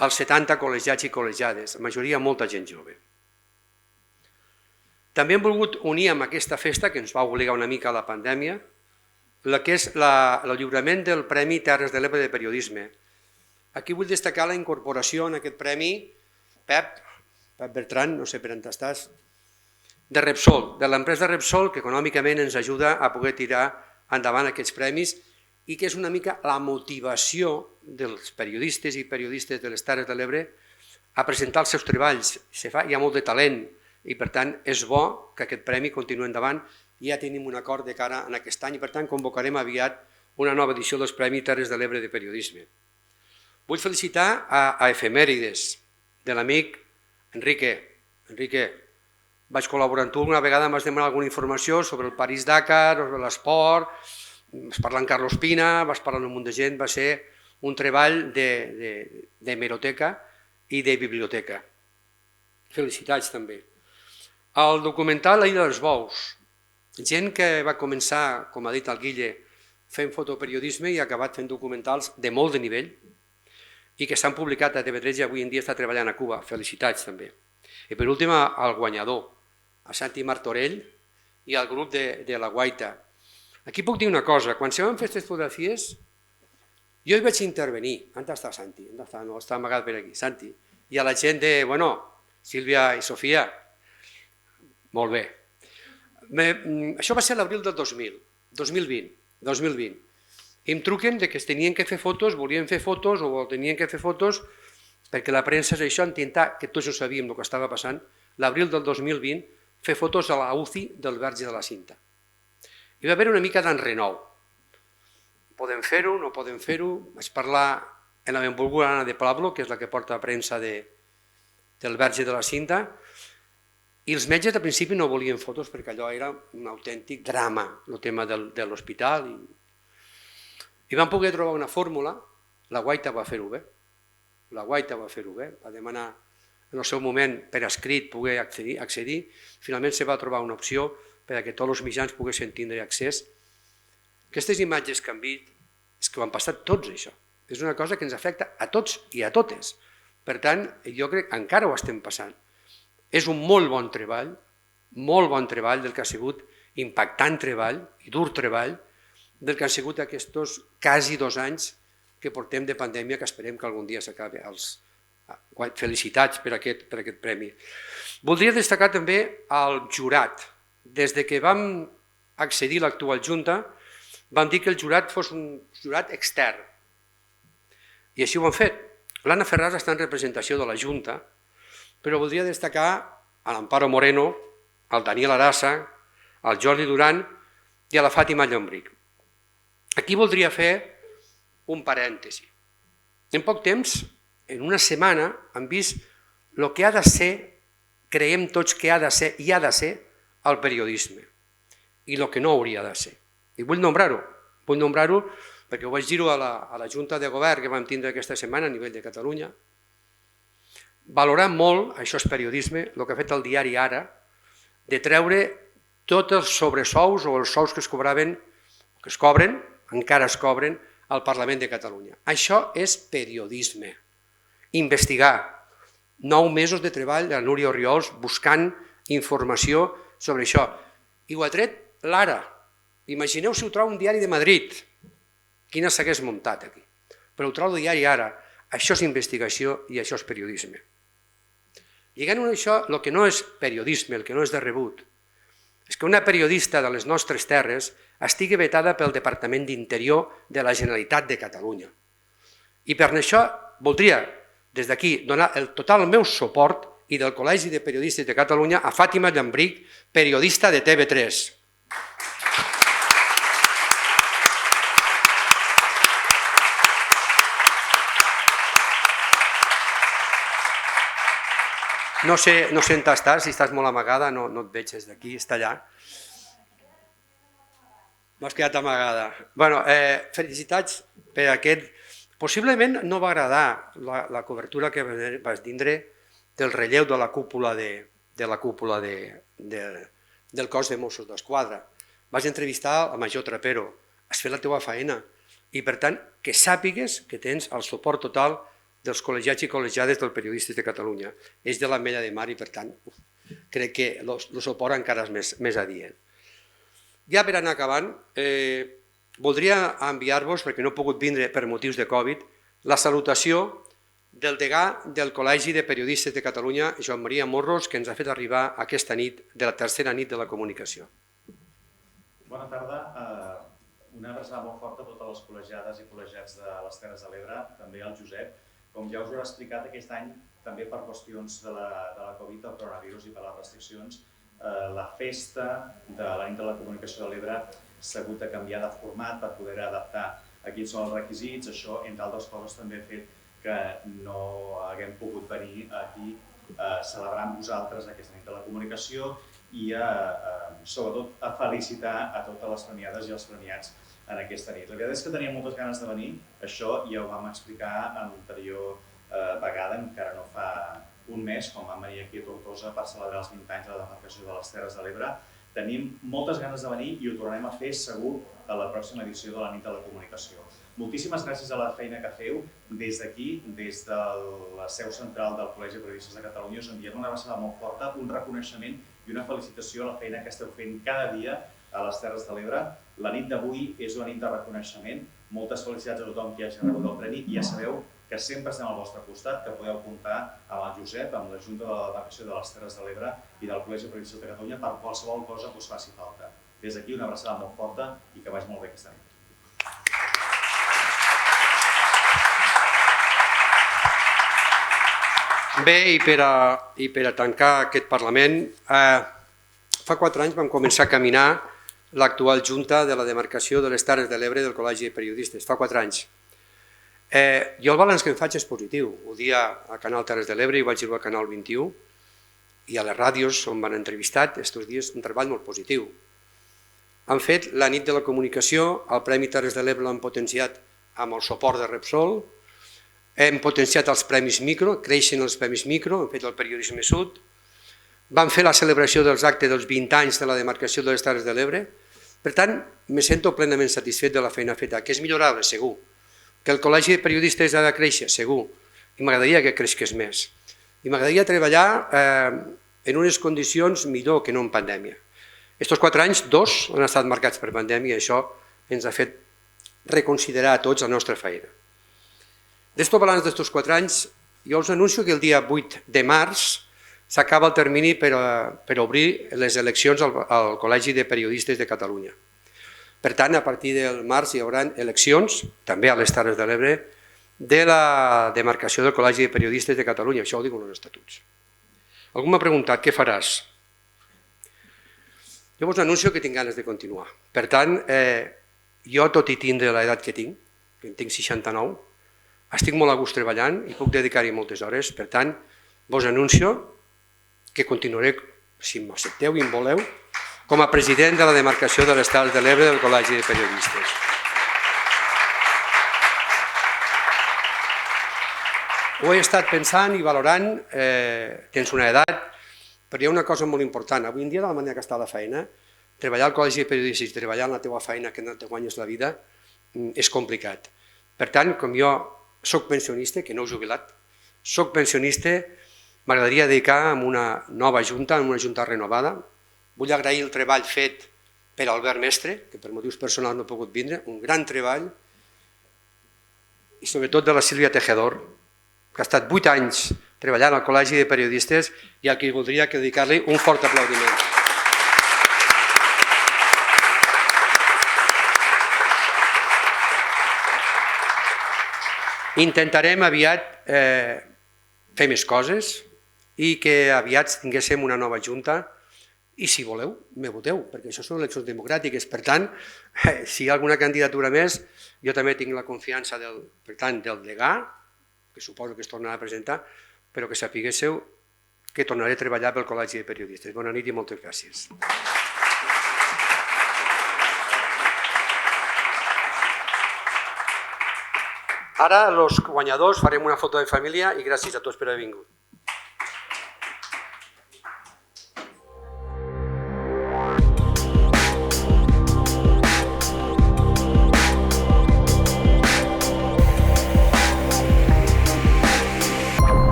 70 col·legiats i col·legiades, la majoria molta gent jove. També hem volgut unir amb aquesta festa, que ens va obligar una mica a la pandèmia, el que és el lliurament del Premi Terres de l'Ebre de Periodisme. Aquí vull destacar la incorporació en aquest premi, Pep Bertran, no sé per on estàs, de Repsol, de l'empresa Repsol, que econòmicament ens ajuda a poder tirar endavant aquests premis i que és una mica la motivació dels periodistes i periodistes de les Terres de l'Ebre a presentar els seus treballs. Hi ha molt de talent i, per tant, és bo que aquest premi continuï endavant. Ja tenim un acord de cara a aquest any i, per tant, convocarem aviat una nova edició dels Premis Terres de l'Ebre de Periodisme. Vull felicitar a Efemèrides, de l'amic Enrique. Enrique, vaig col·laborar amb tu, una vegada m'has demanat alguna informació sobre el París-Dakar, sobre l'esport, vas parlar amb Carlos Pina, vas parlar amb un munt de gent, va ser un treball d'hemeroteca i de biblioteca. Felicitats també. El documental La Illa dels Bous, gent que va començar, com ha dit el Guille, fent fotoperiodisme i ha acabat fent documentals de molt de nivell i que s'han publicat a TV3 i avui en dia està treballant a Cuba. Felicitats també. I per últim al guanyador, a Santi Martorell i al grup de La Guaita. Aquí puc dir una cosa, quan se van fer aquestes fotografies, jo hi vaig intervenir. On està Santi? No, està amagat per aquí, Santi. I a la gent de, Sílvia i Sofia, molt bé. Això va ser l'abril del 2020. I em truquen que es tenien que fer fotos, volien fer fotos o tenien que fer fotos perquè la premsa és això, intentar, que tots ho sabíem el que estava passant, l'abril del 2020, fer fotos a la UCI del Verge de la Cinta. Hi va haver una mica d'enrenou. Podem fer-ho, no podem fer-ho. Vaig parlar amb la benvolguda Anna de Pablo, que és la que porta a premsa del Verge de la Cinta, i els metges al principi no volien fotos perquè allò era un autèntic drama, el tema de l'hospital. I van poder trobar una fórmula, la Guaita va fer-ho bé, va demanar en el seu moment per escrit poder accedir, finalment se va trobar una opció perquè tots els mitjans poguessin tindre accés. Aquestes imatges que han vist és que ho han passat tots això, és una cosa que ens afecta a tots i a totes, per tant jo crec que encara ho estem passant. És un molt bon treball del que ha sigut impactant treball i dur treball del que han sigut aquests quasi 2 anys que portem de pandèmia que esperem que algun dia s'acabi. Felicitats per aquest premi. Voldria destacar també el jurat. Des que vam accedir a l'actual Junta vam dir que el jurat fos un jurat extern i així ho han fet. L'Anna Ferraz està en representació de la Junta, però voldria destacar a l'Amparo Moreno, al Daniel Arassa, al Jordi Duran i a la Fàtima Llombric. Aquí voldria fer un parèntesi. En poc temps, en una setmana, hem vist el que ha de ser, creiem tots que ha de ser i ha de ser el periodisme i el que no hauria de ser. I vull nombrar-ho perquè ho vaig dir-ho a la Junta de Govern que vam tindre aquesta setmana a nivell de Catalunya. Valorant molt, això és periodisme, el que ha fet el diari Ara, de treure tots els sobresous o els sous que es cobraven, que es cobren, encara es cobren, al Parlament de Catalunya. Això és periodisme. Investigar. 9 mesos de treball de la Núria Orriols buscant informació sobre això. I ho ha tret l'Ara. Imagineu si ho trau un diari de Madrid. Quina s'hagués muntat aquí. Però ho trau el diari Ara. Això és investigació i això és periodisme. Lligant a això, el que no és periodisme, el que no és de rebut, és que una periodista de les nostres terres estigui vetada pel Departament d'Interior de la Generalitat de Catalunya. I per això voldria, des d'aquí, donar el total meu suport i del Col·legi de Periodistes de Catalunya a Fàtima Llombric, periodista de TV3. No sé on estàs, si estàs molt amagada, no et veig des d'aquí, està allà. M'has quedat amagada. Felicitats per aquest. Possiblement no va agradar la cobertura que vas tindre del relleu de la cúpula del cos de Mossos d'Esquadra. Vas entrevistar el major Trapero, has fet la teva feina i per tant que sàpigues que tens el suport total dels col·legiats i col·legiades dels periodistes de Catalunya. És de l'Ametlla de Mar i, per tant, crec que el suport encara és més adient. Ja per anar acabant, voldria enviar-vos, perquè no he pogut vindre per motius de Covid, la salutació del degà del Col·legi de Periodistes de Catalunya, Joan Maria Morros, que ens ha fet arribar aquesta nit, de la tercera nit de la comunicació. Bona tarda. Una abraçada molt forta a totes les col·legiades i col·legiats de les Terres de l'Ebre, també al Josep. Com ja us ho he explicat, aquest any, també per qüestions de la Covid, del coronavirus i per les restriccions, la festa de la nit de la comunicació de l'Ebre s'ha hagut de canviar de format per poder adaptar a quins són els requisits. Això, entre altres coses, també ha fet que no haguem pogut venir aquí a celebrar amb vosaltres aquesta nit de la comunicació i sobretot a felicitar a totes les premiades i els premiats en aquesta nit. La veritat és que teníem moltes ganes de venir, això ja ho vam explicar en l'anterior vegada, encara no fa un mes, quan vam venir aquí a Tortosa per celebrar els 20 anys de la demarcació de les Terres de l'Ebre. Tenim moltes ganes de venir i ho tornarem a fer segur a la pròxima edició de la nit de la comunicació. Moltíssimes gràcies a la feina que feu des d'aquí, des de la seu central del Col·legi de Periodistes de Catalunya. Us enviem una abraçada molt forta, un reconeixement i una felicitació a la feina que esteu fent cada dia a les Terres de l'Ebre. La nit d'avui és una nit de reconeixement. Moltes felicitats a tothom qui hagi rebut el premi i ja sabeu que sempre estem al vostre costat, que podeu comptar amb el Josep, amb la Junta de la Demarcació de les Terres de l'Ebre i del Col·legi de Periodistes de Catalunya per qualsevol cosa que us faci falta. Des d'aquí una abraçada molt forta i que vagi molt bé aquesta nit. Bé, i per a tancar aquest Parlament, fa 4 anys vam començar a caminar l'actual Junta de la Demarcació de les Terres de l'Ebre del Col·legi de Periodistes, fa 4 anys. Jo el balanç que em faig és positiu. Ho dia a Canal Terres de l'Ebre i ho vaig dir al Canal 21 i a les ràdios on m'han entrevistat aquests dies un treball molt positiu. Han fet la nit de la comunicació, el Premi Terres de l'Ebre l'han potenciat amb el suport de Repsol, hem potenciat els premis micro, creixen els premis micro, hem fet el periodisme sud, vam fer la celebració dels actes dels 20 anys de la demarcació de les Terres de l'Ebre. Per tant, me sento plenament satisfet de la feina feta, que és millorable, segur. Que el Col·legi de Periodistes ha de créixer, segur, i m'agradaria que creixés més. I m'agradaria treballar en unes condicions millor que no en pandèmia. Estos 4 anys, 2 han estat marcats per pandèmia i això ens ha fet reconsiderar a tots la nostra feina. D'este balanç d'estos 4 anys, jo us anuncio que el dia 8 de març s'acaba el termini per obrir les eleccions al Col·legi de Periodistes de Catalunya. Per tant, a partir del març hi haurà eleccions, també a les Terres de l'Ebre, de la demarcació del Col·legi de Periodistes de Catalunya. Això ho diuen els estatuts. Algú m'ha preguntat, què faràs? Jo us anuncio que tinc ganes de continuar. Per tant, jo, tot i tindre l'edat que tinc, que en tinc 69, estic molt a gust treballant i puc dedicar-hi moltes hores. Per tant, vos anuncio que continuaré, si m'accepteu i em voleu, com a president de la demarcació de les Terres de l'Ebre del Col·legi de Periodistes. Ho he estat pensant i valorant, tens una edat, però hi ha una cosa molt important. Avui en dia, de la manera que està la feina, treballar al Col·legi de Periodistes i treballar en la teva feina que no te guanyes la vida és complicat. Per tant, com jo soc pensionista, que no he jubilat, soc pensionista, m'agradaria dedicar a una nova junta, a una junta renovada. Vull agrair el treball fet per Albert Mestre, que per motius personals no ha pogut vindre, un gran treball, i sobretot de la Sílvia Tejedor, que ha estat 8 anys treballant al Col·legi de Periodistes i a qui voldria dedicar-li un fort aplaudiment. Intentarem aviat fer més coses i que aviat tinguéssim una nova junta i, si voleu, me voteu, perquè això són eleccions democràtiques. Per tant, si hi ha alguna candidatura més, jo també tinc la confiança del degà, que suposo que es tornarà a presentar, però que sapiguéssiu que tornaré a treballar pel Col·legi de Periodistes. Bona nit i moltes gràcies. Ara, els guanyadors, farem una foto de família i gràcies a tots per haver vingut.